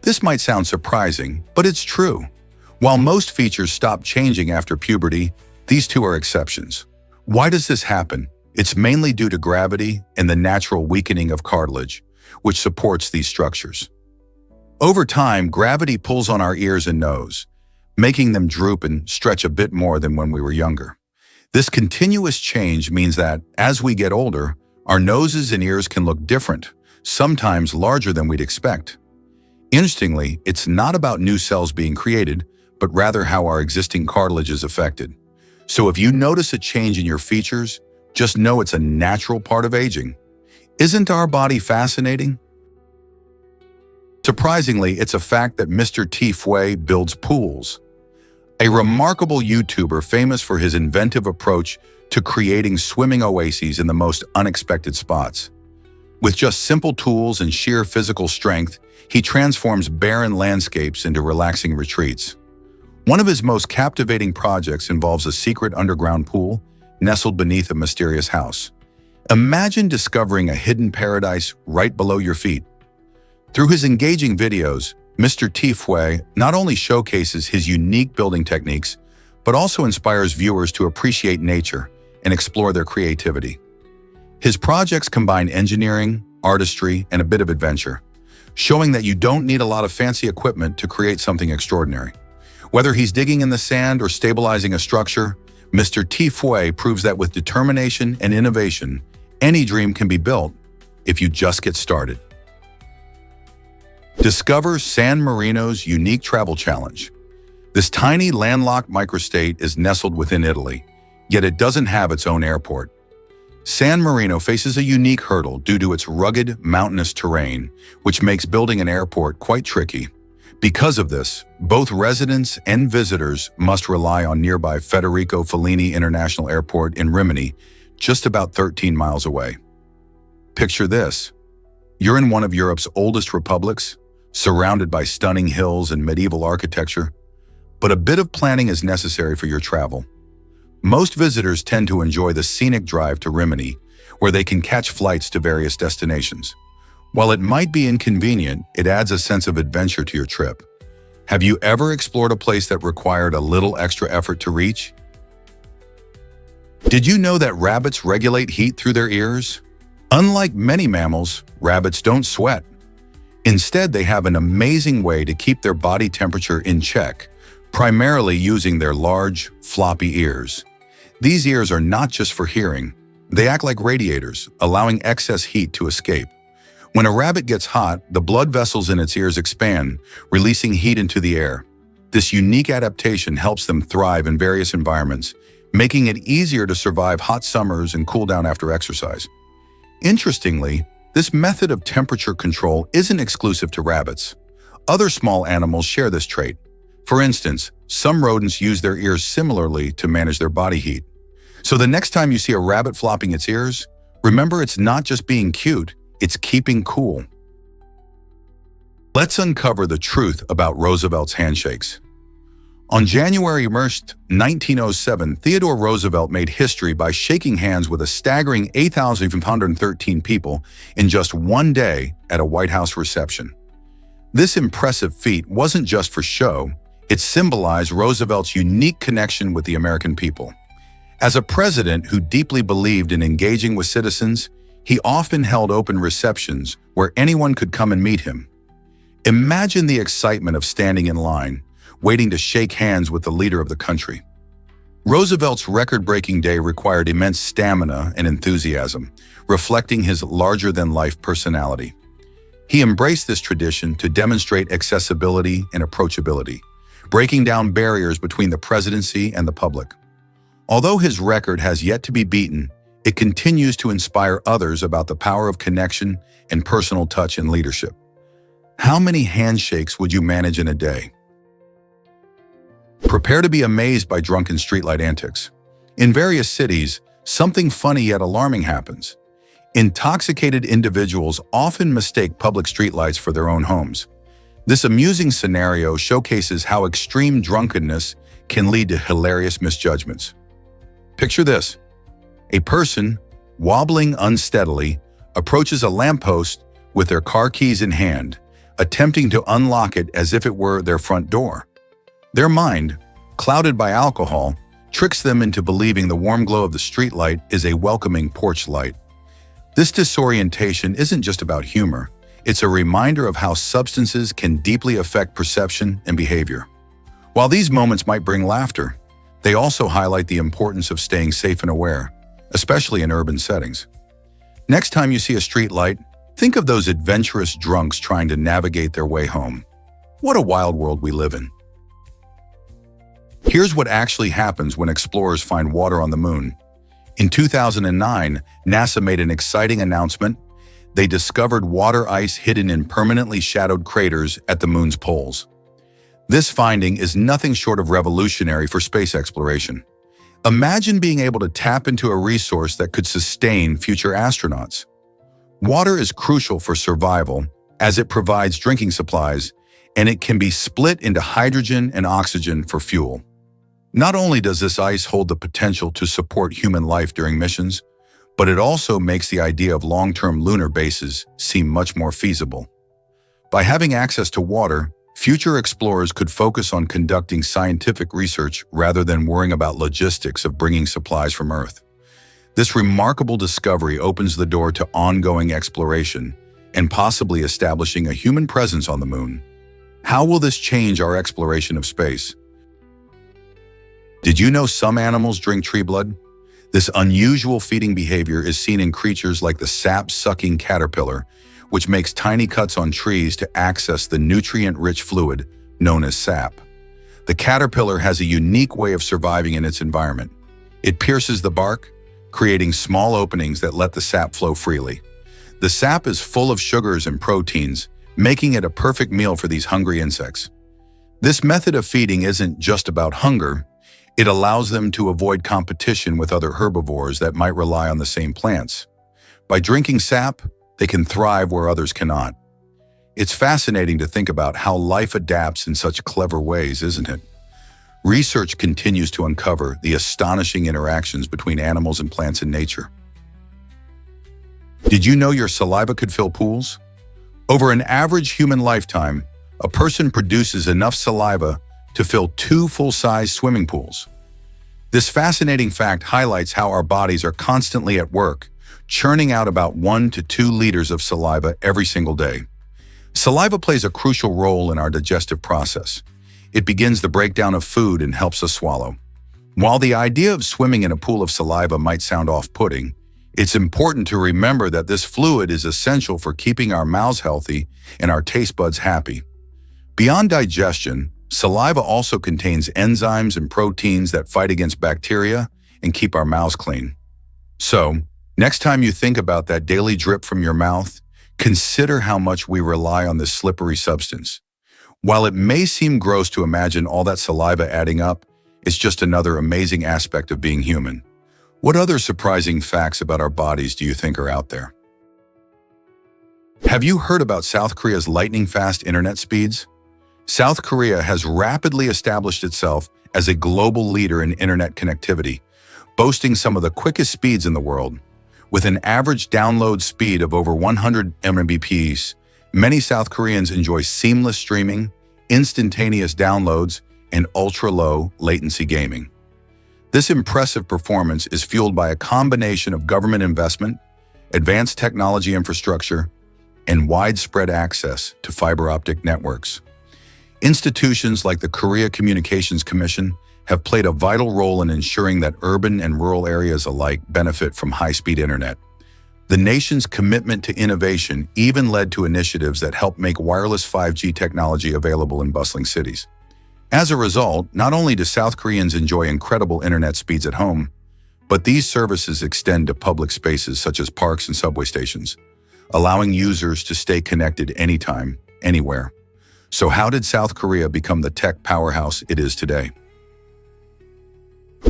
This might sound surprising, but it's true. While most features stop changing after puberty, these two are exceptions. Why does this happen? It's mainly due to gravity and the natural weakening of cartilage, which supports these structures. Over time, gravity pulls on our ears and nose, making them droop and stretch a bit more than when we were younger. This continuous change means that, as we get older, our noses and ears can look different, sometimes larger than we'd expect. Interestingly, it's not about new cells being created, but rather how our existing cartilage is affected. So if you notice a change in your features, just know it's a natural part of aging. Isn't our body fascinating? Surprisingly, it's a fact that Mr. T. Fue builds pools. A remarkable YouTuber famous for his inventive approach to creating swimming oases in the most unexpected spots. With just simple tools and sheer physical strength, he transforms barren landscapes into relaxing retreats. One of his most captivating projects involves a secret underground pool nestled beneath a mysterious house. Imagine discovering a hidden paradise right below your feet. Through his engaging videos, Mr. T. Fue not only showcases his unique building techniques, but also inspires viewers to appreciate nature and explore their creativity. His projects combine engineering, artistry, and a bit of adventure, showing that you don't need a lot of fancy equipment to create something extraordinary. Whether he's digging in the sand or stabilizing a structure, Mr. T. Fue proves that with determination and innovation, any dream can be built if you just get started. Discover San Marino's unique travel challenge. This tiny landlocked microstate is nestled within Italy, yet it doesn't have its own airport. San Marino faces a unique hurdle due to its rugged, mountainous terrain, which makes building an airport quite tricky. Because of this, both residents and visitors must rely on nearby Federico Fellini International Airport in Rimini, just about 13 miles away. Picture this. You're in one of Europe's oldest republics, surrounded by stunning hills and medieval architecture, but a bit of planning is necessary for your travel. Most visitors tend to enjoy the scenic drive to Rimini, where they can catch flights to various destinations. While it might be inconvenient, it adds a sense of adventure to your trip. Have you ever explored a place that required a little extra effort to reach? Did you know that rabbits regulate heat through their ears? Unlike many mammals, rabbits don't sweat. Instead, they have an amazing way to keep their body temperature in check, primarily using their large, floppy ears. These ears are not just for hearing. They act like radiators, allowing excess heat to escape. When a rabbit gets hot, the blood vessels in its ears expand, releasing heat into the air. This unique adaptation helps them thrive in various environments, making it easier to survive hot summers and cool down after exercise. Interestingly, this method of temperature control isn't exclusive to rabbits. Other small animals share this trait. For instance, some rodents use their ears similarly to manage their body heat. So the next time you see a rabbit flopping its ears, remember it's not just being cute, it's keeping cool. Let's uncover the truth about Roosevelt's handshakes. On January 1st, 1907, Theodore Roosevelt made history by shaking hands with a staggering 8,513 people in just one day at a White House reception. This impressive feat wasn't just for show, it symbolized Roosevelt's unique connection with the American people. As a president who deeply believed in engaging with citizens, he often held open receptions where anyone could come and meet him. Imagine the excitement of standing in line, waiting to shake hands with the leader of the country. Roosevelt's record-breaking day required immense stamina and enthusiasm, reflecting his larger-than-life personality. He embraced this tradition to demonstrate accessibility and approachability, breaking down barriers between the presidency and the public. Although his record has yet to be beaten, it continues to inspire others about the power of connection and personal touch in leadership. How many handshakes would you manage in a day? Prepare to be amazed by drunken streetlight antics. In various cities, something funny yet alarming happens. Intoxicated individuals often mistake public streetlights for their own homes. This amusing scenario showcases how extreme drunkenness can lead to hilarious misjudgments. Picture this. A person, wobbling unsteadily, approaches a lamppost with their car keys in hand, attempting to unlock it as if it were their front door. Their mind, clouded by alcohol, tricks them into believing the warm glow of the streetlight is a welcoming porch light. This disorientation isn't just about humor, it's a reminder of how substances can deeply affect perception and behavior. While these moments might bring laughter, they also highlight the importance of staying safe and aware, especially in urban settings. Next time you see a street light, think of those adventurous drunks trying to navigate their way home. What a wild world we live in. Here's what actually happens when explorers find water on the moon. In 2009, NASA made an exciting announcement. They discovered water ice hidden in permanently shadowed craters at the moon's poles. This finding is nothing short of revolutionary for space exploration. Imagine being able to tap into a resource that could sustain future astronauts. Water is crucial for survival as it provides drinking supplies, and it can be split into hydrogen and oxygen for fuel. Not only does this ice hold the potential to support human life during missions, but it also makes the idea of long-term lunar bases seem much more feasible. By having access to water, future explorers could focus on conducting scientific research rather than worrying about logistics of bringing supplies from Earth. This remarkable discovery opens the door to ongoing exploration and possibly establishing a human presence on the moon. How will this change our exploration of space? Did you know some animals drink tree blood? This unusual feeding behavior is seen in creatures like the sap-sucking caterpillar, which makes tiny cuts on trees to access the nutrient-rich fluid known as sap. The caterpillar has a unique way of surviving in its environment. It pierces the bark, creating small openings that let the sap flow freely. The sap is full of sugars and proteins, making it a perfect meal for these hungry insects. This method of feeding isn't just about hunger. It allows them to avoid competition with other herbivores that might rely on the same plants. By drinking sap, they can thrive where others cannot. It's fascinating to think about how life adapts in such clever ways, isn't it? Research continues to uncover the astonishing interactions between animals and plants in nature. Did you know your saliva could fill pools? Over an average human lifetime, a person produces enough saliva to fill 2 full-size swimming pools. This fascinating fact highlights how our bodies are constantly at work, churning out about 1 to 2 liters of saliva every single day. Saliva plays a crucial role in our digestive process. It begins the breakdown of food and helps us swallow. While the idea of swimming in a pool of saliva might sound off-putting, it's important to remember that this fluid is essential for keeping our mouths healthy and our taste buds happy. Beyond digestion, saliva also contains enzymes and proteins that fight against bacteria and keep our mouths clean. So, next time you think about that daily drip from your mouth, consider how much we rely on this slippery substance. While it may seem gross to imagine all that saliva adding up, it's just another amazing aspect of being human. What other surprising facts about our bodies do you think are out there? Have you heard about South Korea's lightning-fast internet speeds? South Korea has rapidly established itself as a global leader in internet connectivity, boasting some of the quickest speeds in the world. With an average download speed of over 100 Mbps, many South Koreans enjoy seamless streaming, instantaneous downloads, and ultra-low latency gaming. This impressive performance is fueled by a combination of government investment, advanced technology infrastructure, and widespread access to fiber optic networks. Institutions like the Korea Communications Commission have played a vital role in ensuring that urban and rural areas alike benefit from high-speed internet. The nation's commitment to innovation even led to initiatives that help make wireless 5G technology available in bustling cities. As a result, not only do South Koreans enjoy incredible internet speeds at home, but these services extend to public spaces such as parks and subway stations, allowing users to stay connected anytime, anywhere. So how did South Korea become the tech powerhouse it is today?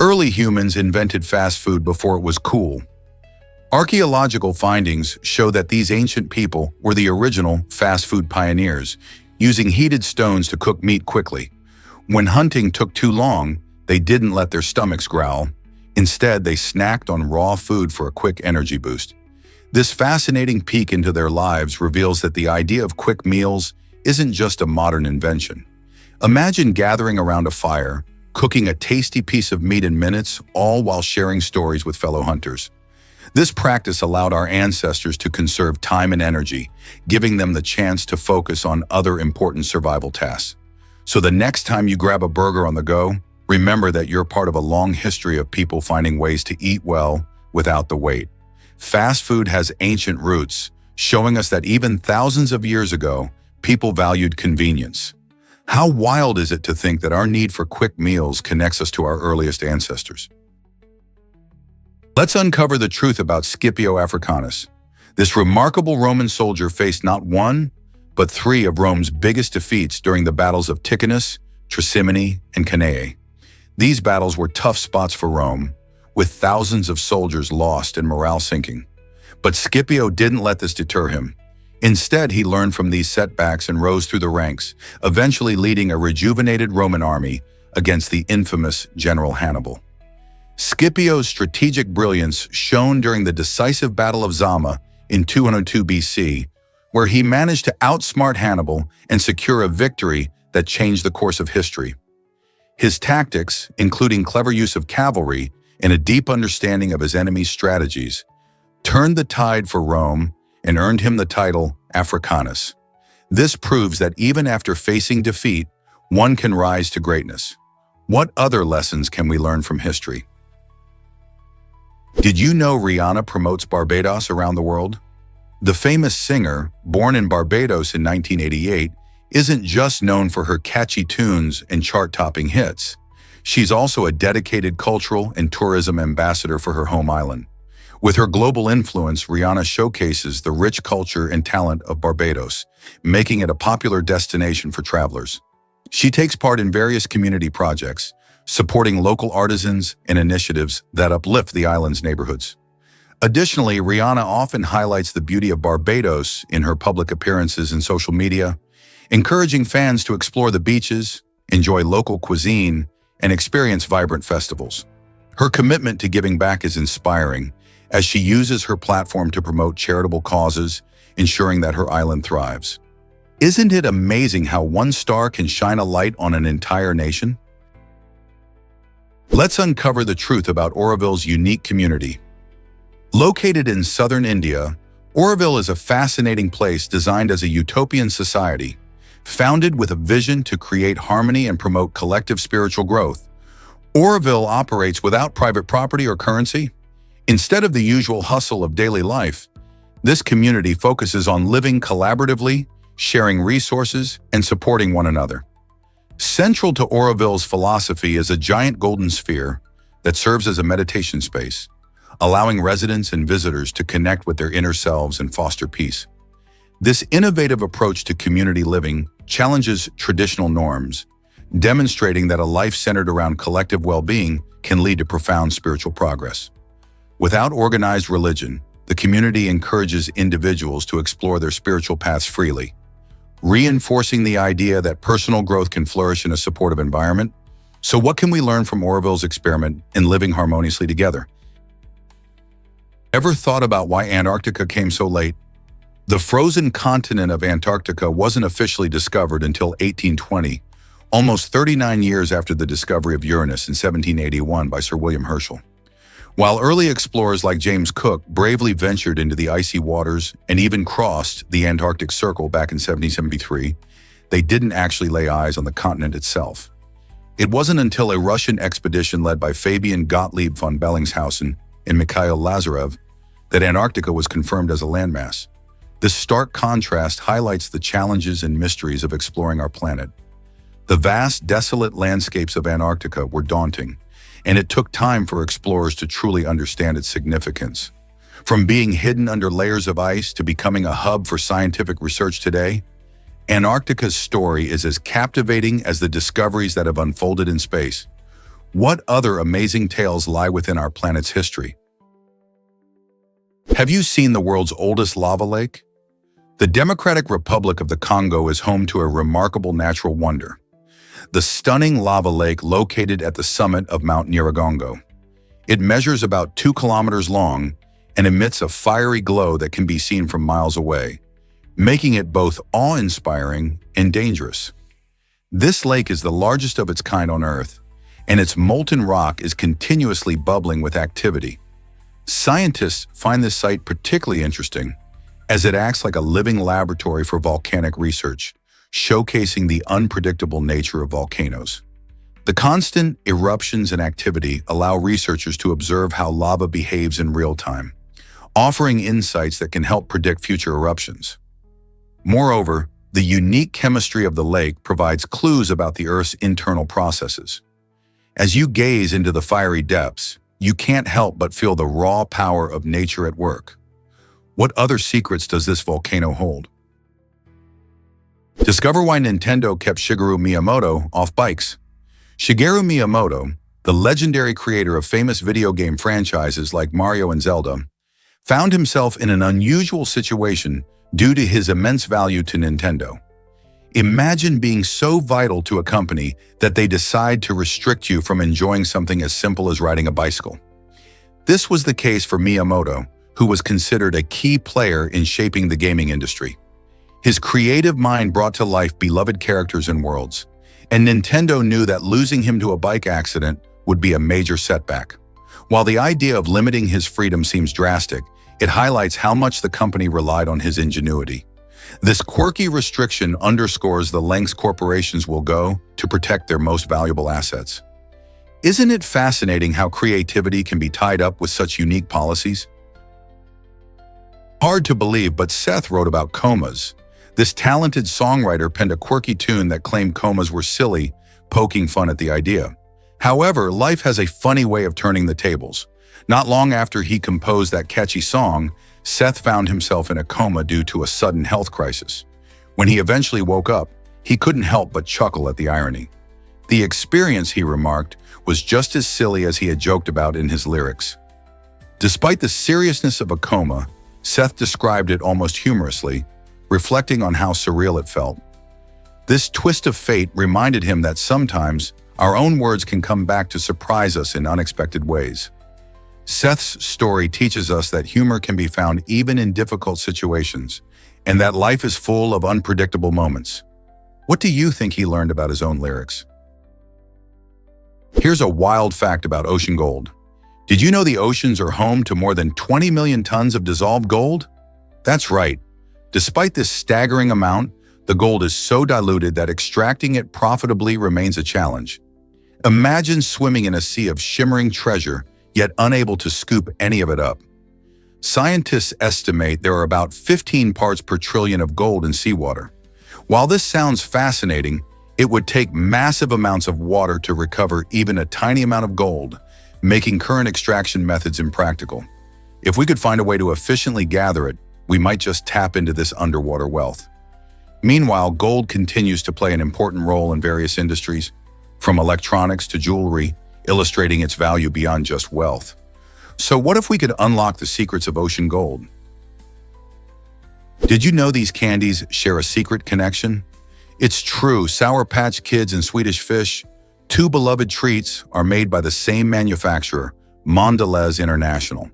Early humans invented fast food before it was cool. Archaeological findings show that these ancient people were the original fast food pioneers, using heated stones to cook meat quickly. When hunting took too long, they didn't let their stomachs growl. Instead, they snacked on raw food for a quick energy boost. This fascinating peek into their lives reveals that the idea of quick meals isn't just a modern invention. Imagine gathering around a fire, cooking a tasty piece of meat in minutes, all while sharing stories with fellow hunters. This practice allowed our ancestors to conserve time and energy, giving them the chance to focus on other important survival tasks. So the next time you grab a burger on the go, remember that you're part of a long history of people finding ways to eat well without the wait. Fast food has ancient roots, showing us that even thousands of years ago, people valued convenience. How wild is it to think that our need for quick meals connects us to our earliest ancestors? Let's uncover the truth about Scipio Africanus. This remarkable Roman soldier faced not one, but 3 of Rome's biggest defeats during the battles of Ticinus, Trasimene, and Cannae. These battles were tough spots for Rome, with thousands of soldiers lost and morale sinking. But Scipio didn't let this deter him. Instead, he learned from these setbacks and rose through the ranks, eventually leading a rejuvenated Roman army against the infamous General Hannibal. Scipio's strategic brilliance shone during the decisive Battle of Zama in 202 BC, where he managed to outsmart Hannibal and secure a victory that changed the course of history. His tactics, including clever use of cavalry and a deep understanding of his enemy's strategies, turned the tide for Rome and earned him the title Africanus. This proves that even after facing defeat, one can rise to greatness. What other lessons can we learn from history? Did you know Rihanna promotes Barbados around the world? The famous singer, born in Barbados in 1988, isn't just known for her catchy tunes and chart-topping hits. She's also a dedicated cultural and tourism ambassador for her home island. With her global influence, Rihanna showcases the rich culture and talent of Barbados, making it a popular destination for travelers. She takes part in various community projects, supporting local artisans and initiatives that uplift the island's neighborhoods. Additionally, Rihanna often highlights the beauty of Barbados in her public appearances and social media, encouraging fans to explore the beaches, enjoy local cuisine, and experience vibrant festivals. Her commitment to giving back is inspiring, as she uses her platform to promote charitable causes, ensuring that her island thrives. Isn't it amazing how one star can shine a light on an entire nation? Let's uncover the truth about Auroville's unique community. Located in southern India, Auroville is a fascinating place designed as a utopian society, founded with a vision to create harmony and promote collective spiritual growth. Auroville operates without private property or currency. Instead of the usual hustle of daily life, this community focuses on living collaboratively, sharing resources, and supporting one another. Central to Auroville's philosophy is a giant golden sphere that serves as a meditation space, allowing residents and visitors to connect with their inner selves and foster peace. This innovative approach to community living challenges traditional norms, demonstrating that a life centered around collective well-being can lead to profound spiritual progress. Without organized religion, the community encourages individuals to explore their spiritual paths freely, reinforcing the idea that personal growth can flourish in a supportive environment. So what can we learn from Auroville's experiment in living harmoniously together? Ever thought about why Antarctica came so late? The frozen continent of Antarctica wasn't officially discovered until 1820, almost 39 years after the discovery of Uranus in 1781 by Sir William Herschel. While early explorers like James Cook bravely ventured into the icy waters and even crossed the Antarctic Circle back in 1773, they didn't actually lay eyes on the continent itself. It wasn't until a Russian expedition led by Fabian Gottlieb von Bellingshausen and Mikhail Lazarev that Antarctica was confirmed as a landmass. This stark contrast highlights the challenges and mysteries of exploring our planet. The vast, desolate landscapes of Antarctica were daunting, and it took time for explorers to truly understand its significance. From being hidden under layers of ice to becoming a hub for scientific research today, Antarctica's story is as captivating as the discoveries that have unfolded in space. What other amazing tales lie within our planet's history? Have you seen the world's oldest lava lake? The Democratic Republic of the Congo is home to a remarkable natural wonder, the stunning lava lake located at the summit of Mount Nyiragongo. It measures about 2 kilometers long and emits a fiery glow that can be seen from miles away, making it both awe-inspiring and dangerous. This lake is the largest of its kind on Earth, and its molten rock is continuously bubbling with activity. Scientists find this site particularly interesting, as it acts like a living laboratory for volcanic research, showcasing the unpredictable nature of volcanoes. The constant eruptions and activity allow researchers to observe how lava behaves in real time, offering insights that can help predict future eruptions. Moreover, the unique chemistry of the lake provides clues about the Earth's internal processes. As you gaze into the fiery depths, you can't help but feel the raw power of nature at work. What other secrets does this volcano hold? Discover why Nintendo kept Shigeru Miyamoto off bikes. Shigeru Miyamoto, the legendary creator of famous video game franchises like Mario and Zelda, found himself in an unusual situation due to his immense value to Nintendo. Imagine being so vital to a company that they decide to restrict you from enjoying something as simple as riding a bicycle. This was the case for Miyamoto, who was considered a key player in shaping the gaming industry. His creative mind brought to life beloved characters and worlds, and Nintendo knew that losing him to a bike accident would be a major setback. While the idea of limiting his freedom seems drastic, it highlights how much the company relied on his ingenuity. This quirky restriction underscores the lengths corporations will go to protect their most valuable assets. Isn't it fascinating how creativity can be tied up with such unique policies? Hard to believe, but Seth wrote about comas. This talented songwriter penned a quirky tune that claimed comas were silly, poking fun at the idea. However, life has a funny way of turning the tables. Not long after he composed that catchy song, Seth found himself in a coma due to a sudden health crisis. When he eventually woke up, he couldn't help but chuckle at the irony. The experience, he remarked, was just as silly as he had joked about in his lyrics. Despite the seriousness of a coma, Seth described it almost humorously, reflecting on how surreal it felt. This twist of fate reminded him that sometimes our own words can come back to surprise us in unexpected ways. Seth's story teaches us that humor can be found even in difficult situations, and that life is full of unpredictable moments. What do you think he learned about his own lyrics? Here's a wild fact about ocean gold. Did you know the oceans are home to more than 20 million tons of dissolved gold? That's right. Despite this staggering amount, the gold is so diluted that extracting it profitably remains a challenge. Imagine swimming in a sea of shimmering treasure, yet unable to scoop any of it up. Scientists estimate there are about 15 parts per trillion of gold in seawater. While this sounds fascinating, it would take massive amounts of water to recover even a tiny amount of gold, making current extraction methods impractical. If we could find a way to efficiently gather it, we might just tap into this underwater wealth. Meanwhile, gold continues to play an important role in various industries, from electronics to jewelry, illustrating its value beyond just wealth. So what if we could unlock the secrets of ocean gold? Did you know these candies share a secret connection? It's true, Sour Patch Kids and Swedish Fish, two beloved treats, are made by the same manufacturer, Mondelez International.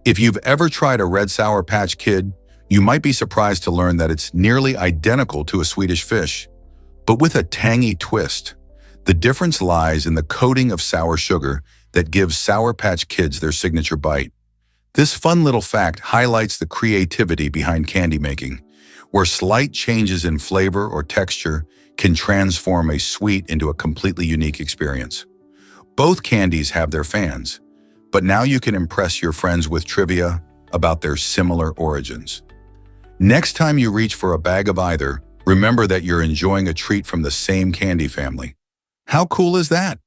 If you've ever tried a red Sour Patch Kid, you might be surprised to learn that it's nearly identical to a Swedish Fish, but with a tangy twist. The difference lies in the coating of sour sugar that gives Sour Patch Kids their signature bite. This fun little fact highlights the creativity behind candy making, where slight changes in flavor or texture can transform a sweet into a completely unique experience. Both candies have their fans, but now you can impress your friends with trivia about their similar origins. Next time you reach for a bag of either, remember that you're enjoying a treat from the same candy family. How cool is that?